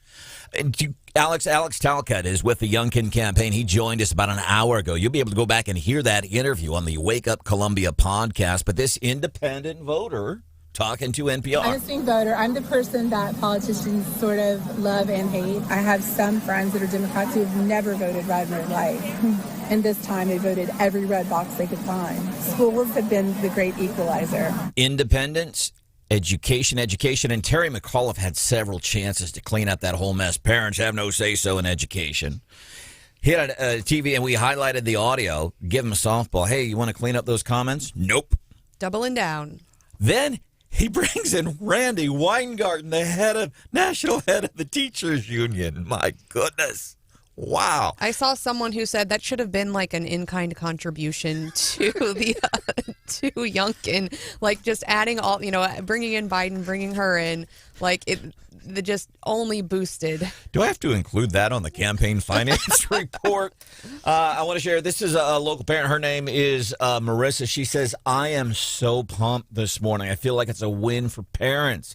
Alex Talcott is with the Youngkin campaign. He joined us about an hour ago. You'll be able to go back and hear that interview on the Wake Up Columbia podcast. But this independent voter talking to NPR. I'm a swing voter. I'm the person that politicians sort of love and hate. I have some friends that are Democrats who have never voted red in their life. And this time they voted every red box they could find. Schools have been the great equalizer. Independence, education. And Terry McAuliffe had several chances to clean up that whole mess. Parents have no say-so in education. He had a TV, and we highlighted the audio. Give him a softball. Hey, you want to clean up those comments? Nope. Doubling down. Then he brings in Randy Weingarten, the national head of the teachers union. My goodness. Wow. I saw someone who said that should have been like an in-kind contribution to the to Youngkin, like just adding all, bringing in Biden, bringing her in, like it just only boosted. Do I have to include that on the campaign finance report? I want to share, this is a local parent. Her name is Marissa. She says, I am so pumped this morning. I feel like it's a win for parents.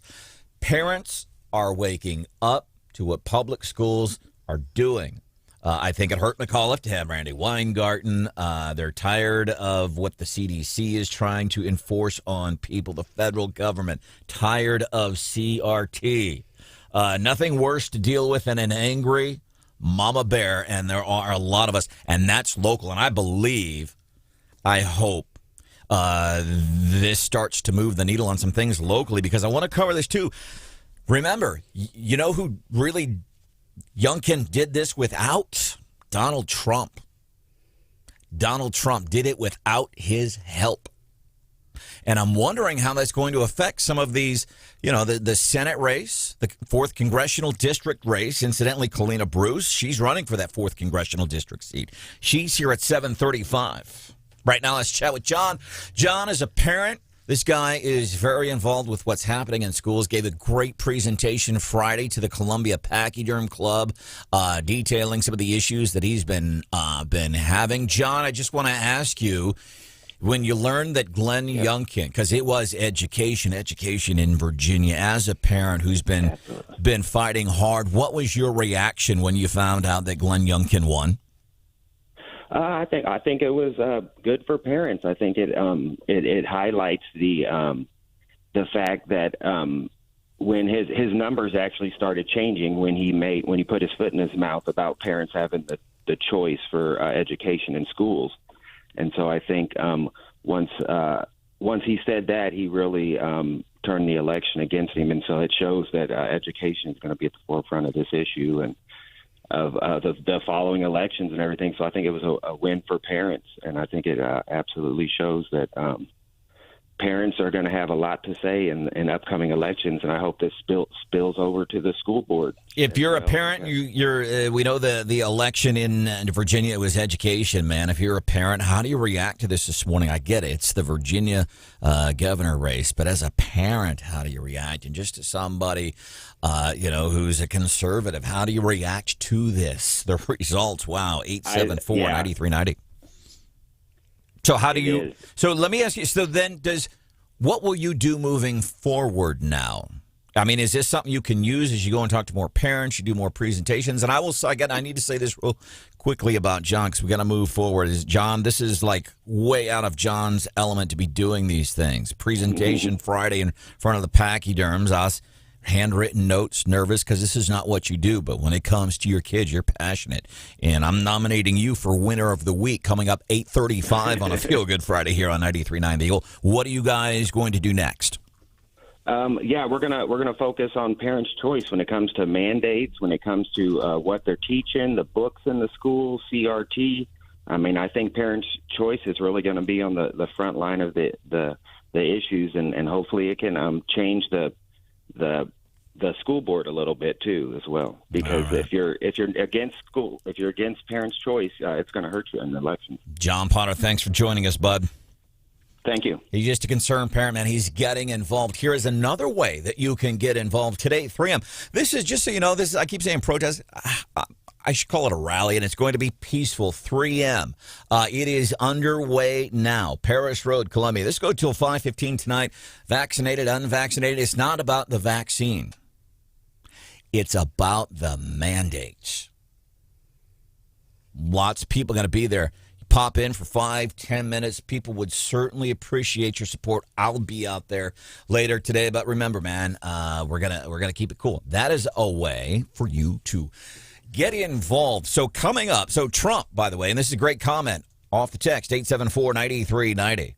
Parents are waking up to what public schools are doing. I think it hurt McAuliffe to have Randy Weingarten. They're tired of what the CDC is trying to enforce on people, the federal government. Tired of CRT. Nothing worse to deal with than an angry mama bear, and there are a lot of us, and that's local. And I hope this starts to move the needle on some things locally, because I want to cover this too. Remember, you know who really Youngkin did this without? Donald Trump. Donald Trump did it without his help. And I'm wondering how that's going to affect some of these, the Senate race, the 4th Congressional District race. Incidentally, Kalena Bruce, she's running for that 4th Congressional District seat. She's here at 7:35. Right now, let's chat with John. John is a parent. This guy is very involved with what's happening in schools. Gave a great presentation Friday to the Columbia Pachyderm Club, detailing some of the issues that he's been having. John, I just want to ask you, when you learned that Glenn Youngkin, because it was education in Virginia, as a parent who's been fighting hard, what was your reaction when you found out that Glenn Youngkin won? I think it was good for parents. I think it highlights the fact that when his numbers actually started changing, when he put his foot in his mouth about parents having the choice for education in schools. And so I think once he said that, he really turned the election against him. And so it shows that education is going to be at the forefront of this issue and of the following elections and everything. So I think it was a win for parents. And I think it absolutely shows that parents are going to have a lot to say in upcoming elections, and I hope this spills over to the school board. If you're a parent, we know the election in Virginia was education, man. If you're a parent, how do you react to this morning? I get it. It's the Virginia governor race, but as a parent, how do you react? And just to somebody, who's a conservative, how do you react to this? The results, wow, 874-9390. So how do you? So let me ask you. So then, what will you do moving forward now? I mean, is this something you can use as you go and talk to more parents? You do more presentations, and I need to say this real quickly about John, because we got to move forward. John, this is like way out of John's element to be doing these things. Presentation Friday in front of the Pachyderms. Us. Handwritten notes, nervous because this is not what you do. But when it comes to your kids, you're passionate. And I'm nominating you for winner of the week coming up 8:35 on a Feel Good Friday here on 93.9 The Eagle. What are you guys going to do next? Yeah, we're gonna focus on parents' choice when it comes to mandates, when it comes to what they're teaching, the books in the schools, CRT. I mean, I think parents' choice is really going to be on the front line of the issues, and hopefully it can change the school board a little bit too as well. Because if you're against parents' choice, it's going to hurt you in the election. John Potter, thanks for joining us, bud. Thank you. He's just a concerned parent, man. He's getting involved. Here is another way that you can get involved today, 3M. This is just so you know, I keep saying protest. I should call it a rally, and it's going to be peaceful. 3M. It is underway now. Paris Road, Columbia. This goes till 5:15 tonight. Vaccinated, unvaccinated. It's not about the vaccine. It's about the mandates. Lots of people going to be there. Pop in for 5-10 minutes. People would certainly appreciate your support. I'll be out there later today. But remember, man, we're gonna keep it cool. That is a way for you to get involved. So coming up, Trump, by the way, and this is a great comment off the text, 874-9390.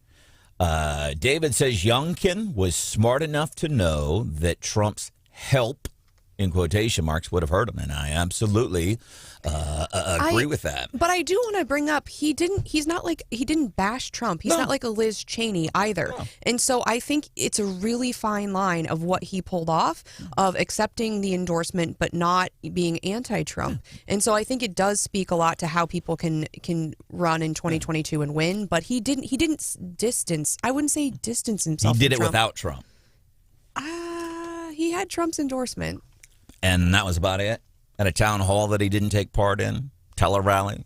David says Youngkin was smart enough to know that Trump's help, in quotation marks, would have hurt him. And I absolutely agree with that. But I do want to bring up, he didn't bash Trump. He's not like a Liz Cheney either. No. And so I think it's a really fine line of what he pulled off, of accepting the endorsement but not being anti-Trump. And so I think it does speak a lot to how people can run in 2022 and win. But he didn't distance. I wouldn't say distance himself. He did it Trump. without Trump. He had Trump's endorsement. And that was about it. At a town hall that he didn't take part in, tele-rally.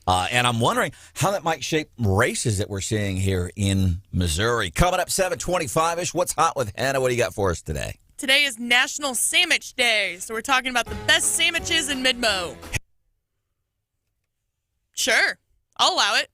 And I'm wondering how that might shape races that we're seeing here in Missouri. Coming up 7:25-ish, what's hot with Hannah? What do you got for us today? Today is National Sandwich Day, so we're talking about the best sandwiches in Midmo. Sure, I'll allow it.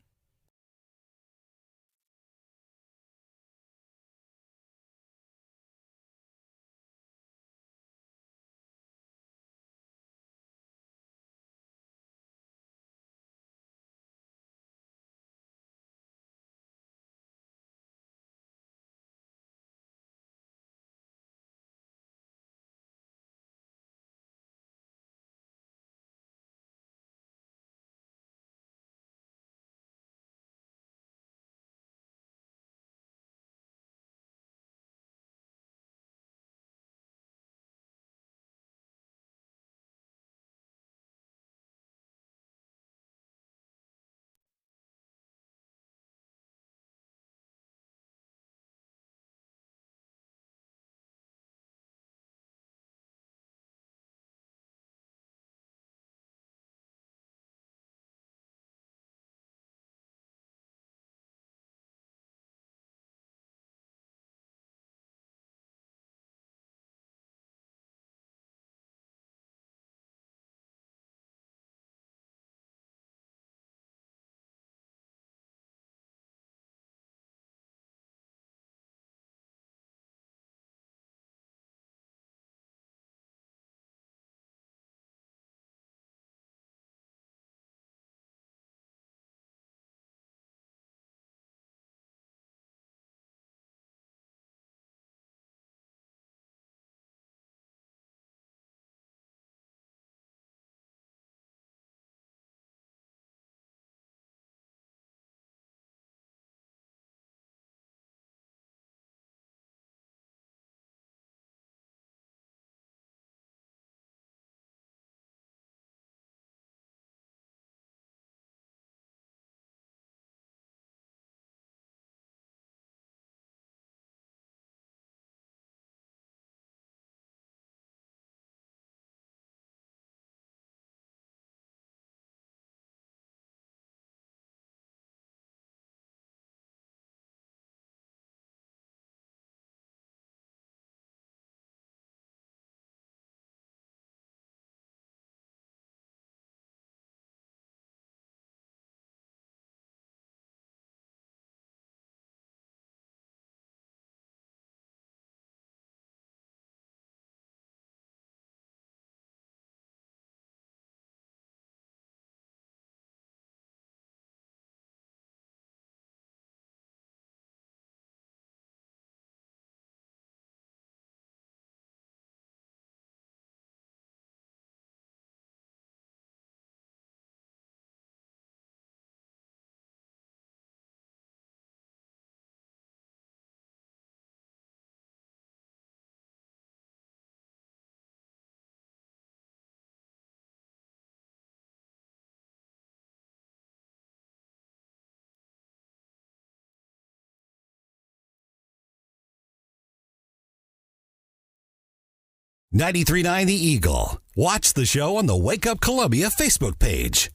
93.9 The Eagle. Watch the show on the Wake Up Columbia Facebook page.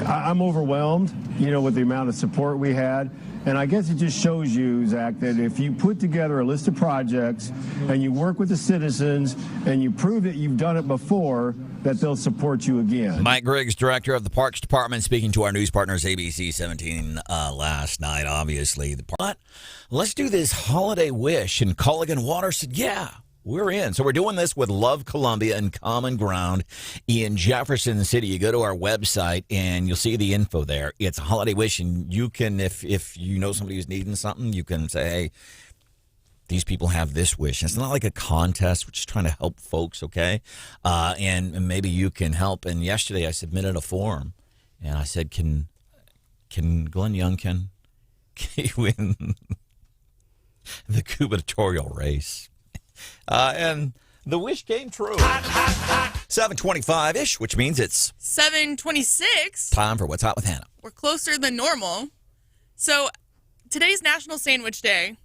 I'm overwhelmed, with the amount of support we had. And I guess it just shows you, Zach, that if you put together a list of projects and you work with the citizens and you prove that you've done it before, that they'll support you again. Mike Griggs, director of the Parks Department, speaking to our news partners, ABC 17, last night, obviously. But let's do this holiday wish. And Culligan Water said, yeah, we're in. So we're doing this with Love Columbia and Common Ground in Jefferson City. You go to our website and you'll see the info there. It's a holiday wish, and you can, if you know somebody who's needing something, you can say, hey, these people have this wish. And it's not like a contest. We're just trying to help folks, okay? And maybe you can help. And yesterday I submitted a form, and I said, can Glenn Youngkin win the gubernatorial race? And the wish came true. 7:25-ish, which means it's 7:26. Time for What's Hot with Hannah. We're closer than normal. So today's National Sandwich Day,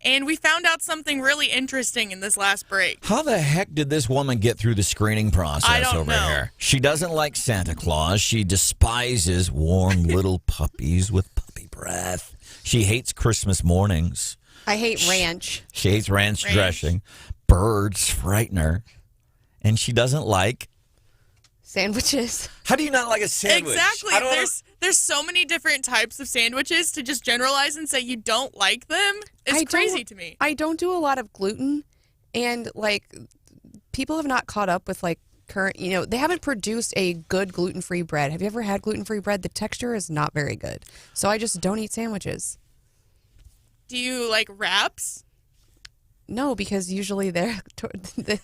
and we found out something really interesting in this last break. How the heck did this woman get through the screening process I don't over know. here? She doesn't like Santa Claus. She despises warm little puppies with puppy breath. She hates Christmas mornings. I hate ranch. She hates ranch dressing. Birds frighten her. And she doesn't like sandwiches. How do you not like a sandwich? Exactly. There's so many different types of sandwiches. To just generalize and say you don't like them is crazy to me. I don't do a lot of gluten, and people have not caught up with current. They haven't produced a good gluten-free bread. Have you ever had gluten-free bread? The texture is not very good. So I just don't eat sandwiches. Do you like wraps? No, because usually they're the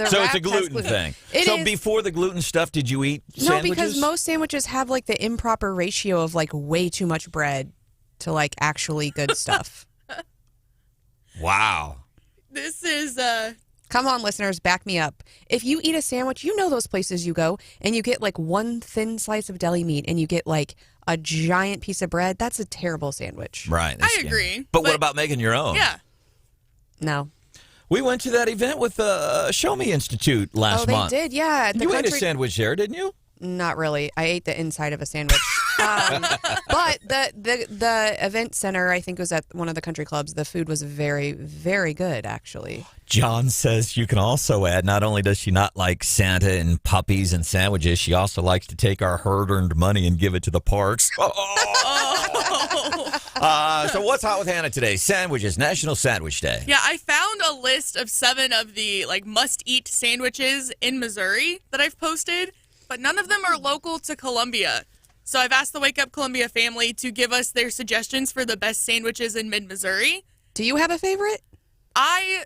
so it's a gluten thing. So before the gluten stuff, did you eat sandwiches? No, because most sandwiches have the improper ratio of way too much bread to actually good stuff. Wow. This is Come on, listeners, back me up. If you eat a sandwich, those places you go and you get one thin slice of deli meat and you get a giant piece of bread. That's a terrible sandwich. Right. I agree. But what about making your own? Yeah. No. We went to that event with the Show Me Institute last month. Oh, they did, yeah. You ate a sandwich there, didn't you? Not really. I ate the inside of a sandwich. But the event center, I think, was at one of the country clubs. The food was very, very good, actually. John says you can also add, not only does she not like Santa and puppies and sandwiches, she also likes to take our hard-earned money and give it to the parks. So what's hot with Hannah today? Sandwiches, National Sandwich Day. Yeah, I found a list of 7 of the must-eat sandwiches in Missouri that I've posted, but none of them are local to Columbia. So I've asked the Wake Up Columbia family to give us their suggestions for the best sandwiches in mid-Missouri. Do you have a favorite?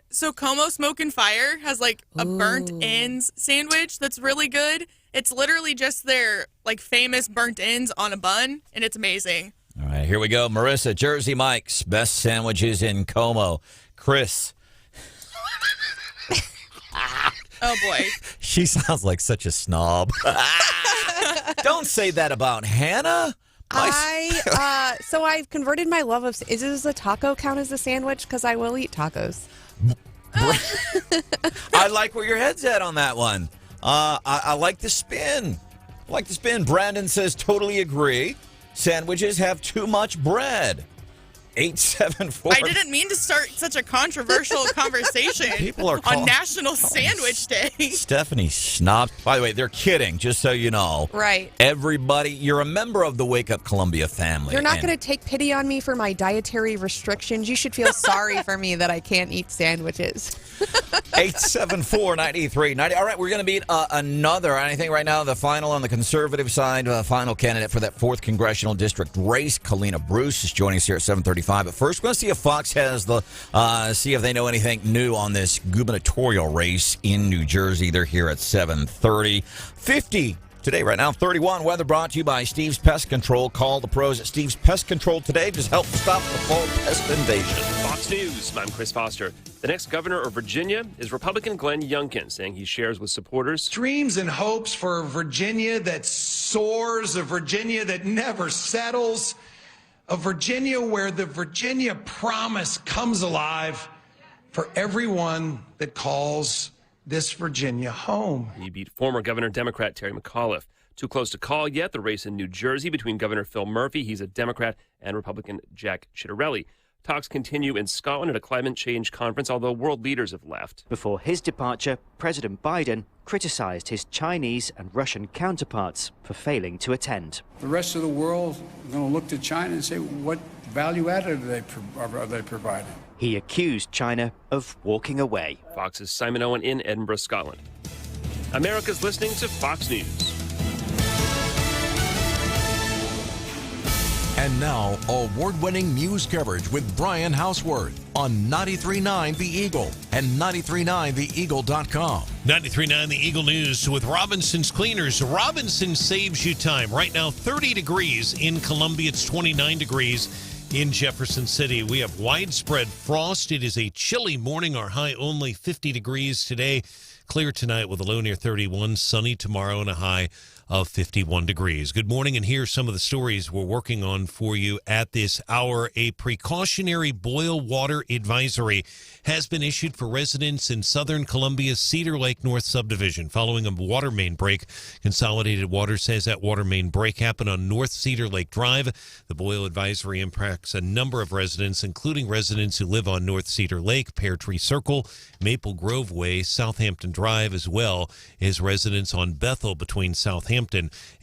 So Como Smoke and Fire has a burnt ends sandwich that's really good. It's literally just their famous burnt ends on a bun, and it's amazing. All right, here we go. Marissa, Jersey Mike's best sandwiches in Como. Chris. Oh, boy. She sounds like such a snob. Don't say that about Hannah. So I've converted my love of... Does a taco count as a sandwich? Because I will eat tacos. I like where your head's at on that one. I like the spin. Branden says, totally agree. Sandwiches have too much bread. 874. I didn't mean to start such a controversial conversation People are on National Sandwich Day. Stephanie snobs. By the way, they're kidding, just so you know. Right. Everybody, you're a member of the Wake Up Columbia family. You're not going to take pity on me for my dietary restrictions. You should feel sorry for me that I can't eat sandwiches. 874-9390. All right, we're going to meet another, I think right now, the final on the conservative side, final candidate for that 4th Congressional District race. Kalena Bruce is joining us here at 7:35. But first, we're going to see if Fox has see if they know anything new on this gubernatorial race in New Jersey. They're here at 7:30. 50 today, right now. 31 weather brought to you by Steve's Pest Control. Call the pros at Steve's Pest Control today. Just help stop the fall pest invasion. Fox News, I'm Chris Foster. The next governor of Virginia is Republican Glenn Youngkin, saying he shares with supporters dreams and hopes for a Virginia that soars, a Virginia that never settles, a Virginia where the Virginia promise comes alive for everyone that calls this Virginia home. He beat former Governor Democrat Terry McAuliffe. Too close to call yet, the race in New Jersey between Governor Phil Murphy, he's a Democrat, and Republican Jack Ciattarelli. Talks continue in Scotland at a climate change conference, although world leaders have left. Before his departure, President Biden criticized his Chinese and Russian counterparts for failing to attend. The rest of the world is going to look to China and say, what value added are they providing? He accused China of walking away. Fox's Simon Owen in Edinburgh, Scotland. America's listening to Fox News. And now, award-winning news coverage with Brian Hauswirth on 93.9 The Eagle and 93.9theeagle.com. 93.9 The Eagle News with Robinson's Cleaners. Robinson saves you time. Right now, 30 degrees in Columbia. It's 29 degrees in Jefferson City. We have widespread frost. It is a chilly morning. Our high only 50 degrees today. Clear tonight with a low near 31. Sunny tomorrow and a high of 51 degrees. Good morning, and here's some of the stories we're working on for you at this hour. A precautionary boil water advisory has been issued for residents in southern Columbia's Cedar Lake North subdivision following a water main break. Consolidated Water says that water main break happened on North Cedar Lake Drive. The boil advisory impacts a number of residents, including residents who live on North Cedar Lake, Pear Tree Circle, Maple Grove Way, Southampton Drive, as well as residents on Bethel between Southampton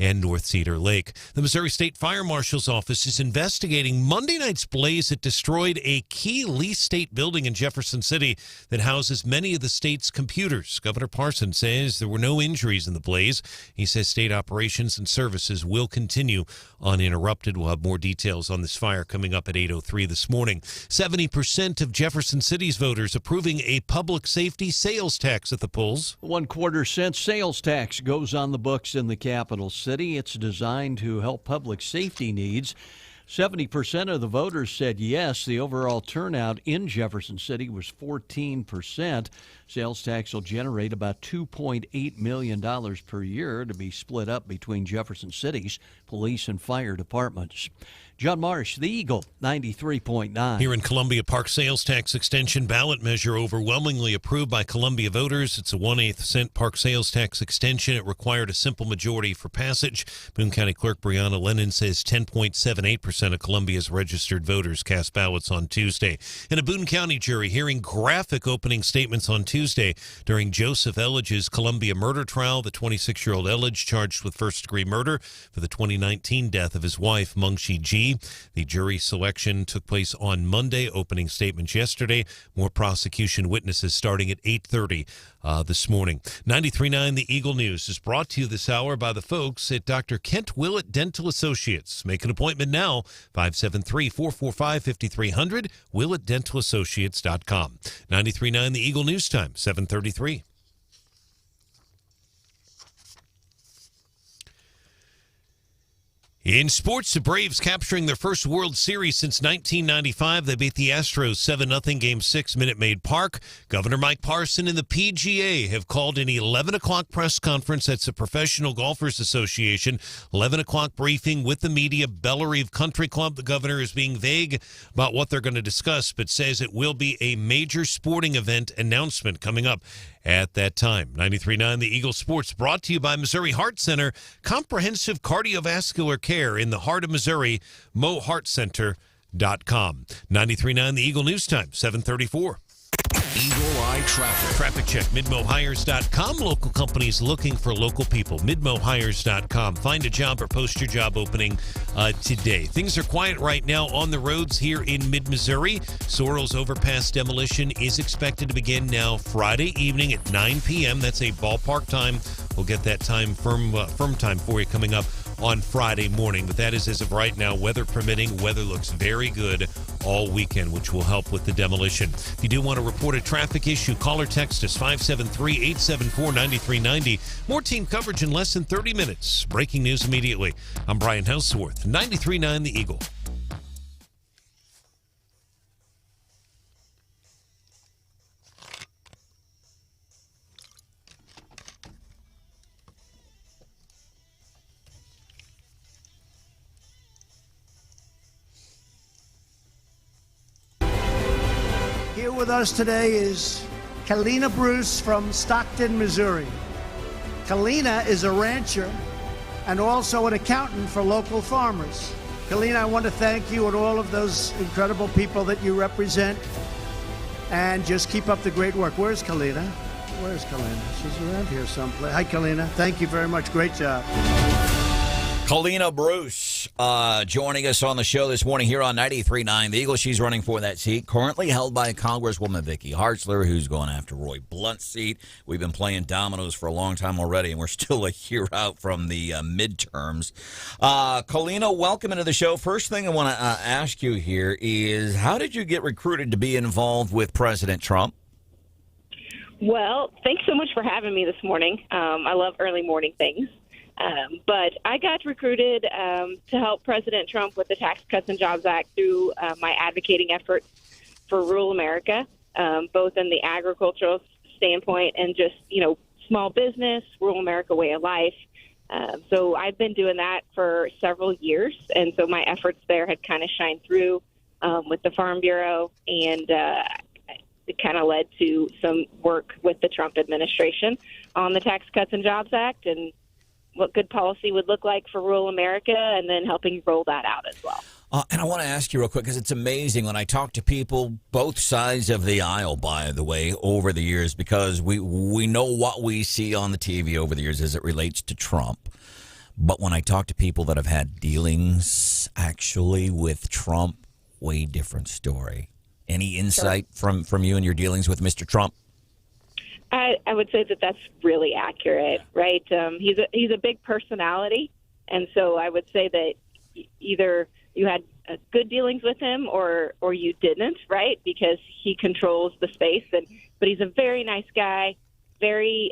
and North Cedar Lake. The Missouri State Fire Marshal's office is investigating Monday night's blaze that destroyed a key Lee State building in Jefferson City that houses many of the state's computers. Governor Parson says there were no injuries in the blaze. He says state operations and services will continue uninterrupted. We'll have more details on this fire coming up at 8:03 this morning. 70% of Jefferson City's voters approving a public safety sales tax at the polls. 1/4 cent sales tax goes on the books in the capital city. It's designed to help public safety needs. 70% of the voters said yes. The overall turnout in Jefferson City was 14%. Sales tax will generate about $2.8 million per year to be split up between Jefferson City's police and fire departments. John Marsh, The Eagle, 93.9. Here in Columbia, Park sales tax extension ballot measure overwhelmingly approved by Columbia voters. It's a 1/8 cent park sales tax extension. It required a simple majority for passage. Boone County Clerk Brianna Lennon says 10.78% of Columbia's registered voters cast ballots on Tuesday. And a Boone County jury hearing graphic opening statements on Tuesday during Joseph Elledge's Columbia murder trial. The 26-year-old Elledge charged with first-degree murder for the 2019 death of his wife, Mungshi G. The jury selection took place on Monday, opening statements yesterday. More prosecution witnesses starting at 8:30 this morning. 93.9 The Eagle News is brought to you this hour by the folks at Dr. Kent Willett Dental Associates. Make an appointment now, 573-445-5300, WillettDentalAssociates.com. 93.9 The Eagle News Time, 7:33. In sports, the Braves capturing their first World Series since 1995. They beat the Astros 7-0 Game 6, Minute Maid Park. Governor Mike Parson and the PGA have called an 11 o'clock press conference. That's the Professional Golfers Association. 11 o'clock briefing with the media. Bellerive Country Club. The governor is being vague about what they're going to discuss, but says it will be a major sporting event announcement coming up at that time. 93.9 The Eagle Sports brought to you by Missouri Heart Center. Comprehensive cardiovascular care in the heart of Missouri. MoHeartCenter.com. 93.9 The Eagle News Time, 7:34. Eagle Eye Traffic. Traffic check, MidmoHires.com. Local companies looking for local people. MidmoHires.com. Find a job or post your job opening today. Things are quiet right now on the roads here in mid-Missouri. Sorrells Overpass demolition is expected to begin now Friday evening at 9 p.m. That's a ballpark time. We'll get that time firm time for you coming up on Friday morning. But that is as of right now, weather permitting. Weather looks very good all weekend, which will help with the demolition. If you do want to report a traffic issue, call or text us 573-874-9390. More team coverage in less than 30 minutes. Breaking news immediately. I'm Brian Hauswirth, 93.9 The Eagle. Here with us today is Kalena Bruce from Stockton, Missouri. Kalena is a rancher and also an accountant for local farmers. Kalena, I want to thank you and all of those incredible people that you represent, and just keep up the great work. Where's Kalena? Where's Kalena? She's around here someplace. Hi, Kalena. Thank you very much. Great job. Kalena Bruce joining us on the show this morning here on 93.9 The Eagle. She's running for that seat, currently held by Congresswoman Vicky Hartzler, who's going after Roy Blunt's seat. We've been playing dominoes for a long time already, and we're still a year out from the midterms. Kalena, welcome into the show. First thing I want to ask you here is, how did you get recruited to be involved with President Trump? Well, thanks so much for having me this morning. I love early morning things. But I got recruited to help President Trump with the Tax Cuts and Jobs Act through my advocating efforts for rural America, both in the agricultural standpoint and just, small business, rural America way of life. So I've been doing that for several years. And so my efforts there had kind of shined through with the Farm Bureau, and it kind of led to some work with the Trump administration on the Tax Cuts and Jobs Act and what good policy would look like for rural America, and then helping roll that out as well. And I want to ask you real quick, because it's amazing when I talk to people, both sides of the aisle, by the way, over the years, because we know what we see on the TV over the years as it relates to Trump. But when I talk to people that have had dealings actually with Trump, way different story. Any insight from you and your dealings with Mr. Trump? I would say that that's really accurate, right? He's a big personality, and so I would say that either you had good dealings with him or you didn't, right? Because he controls the space, but he's a very nice guy, very